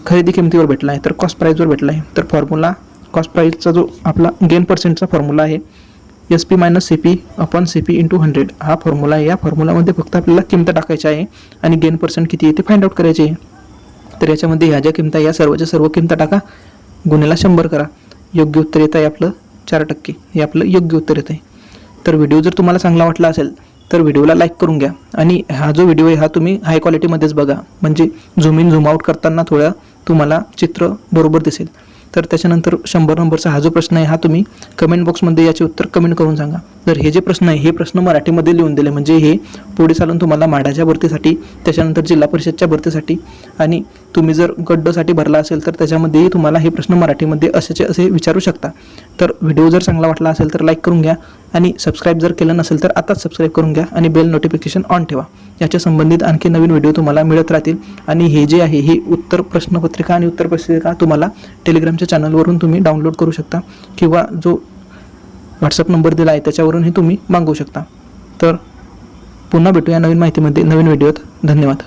Speaker 1: खरेदी किमतीवर भेटला आहे, तर कॉस्ट प्राईजवर भेटला आहे. तर फॉर्म्युला कॉस्ट प्राईजचा जो आपला गेन पर्सेंटचा फॉर्म्युला आहे SP - CP अपॉन CP × 100 हा फॉर्म्युला आहे. या फॉर्म्युलामध्ये फक्त आपल्याला किंमत टाकायची आहे आणि गेन पर्सेंट किती आहे ते फाइंड आउट करायचे आहे. तर याच्यामध्ये ह्या ज्या किंमत या सर्वच्या सर्व किंमत टाका, गुणिले 100 करा. योग्य उत्तर येत आहे आपलं 4%. हे आपलं योग्य उत्तर येत आहे. तर व्हिडिओ जर तुम्हाला चांगला वाटला असेल तर व्हिडिओला लाईक करून घ्या आणि हा जो व्हिडिओ आहे हा तुम्ही हाय क्वालिटीमध्येच बघा, म्हणजे झूम इन झूम आउट करताना थोडं तुम्हाला चित्र बरोबर दिसेल. तर त्याच्यानंतर 100 नंबरचा हा जो प्रश्न आहे हा तुम्ही कमेंट बॉक्समध्ये याचे उत्तर कमेंट करून सांगा. तर हे जे प्रश्न आहे हे प्रश्न मराठीमध्ये लिहून दिले, म्हणजे हे पुढे चालून तुम्हाला म्हाडाच्या भरतीसाठी, त्याच्यानंतर जिल्हा परिषदच्या भरतीसाठी आणि तुम्ही जर गड्डसाठी भरला असेल तर त्याच्यामध्येही तुम्हाला हे प्रश्न मराठीमध्ये असे विचारू शकता. तर व्हिडिओ जर चांगला वाटला असेल तर लाईक करून घ्या आणि सबस्क्राईब जर केलं नसेल तर आताच सबस्क्राईब करून घ्या आणि बेल नोटिफिकेशन ऑन ठेवा. याच्या संबंधित आणखी नवीन व्हिडिओ तुम्हाला मिळत राहतील. आणि हे जे आहे हे उत्तर प्रश्नपत्रिका आणि उत्तरपत्रिका तुम्हाला टेलिग्रामच्या चॅनलवरून तुम्ही डाउनलोड करू शकता किंवा जो व्हॉट्सअप नंबर दिला आहे त्याच्यावरूनही तुम्ही मागवू शकता. तर पुन्हा भेटूया नवीन माहितीमध्ये नवीन व्हिडिओत. धन्यवाद.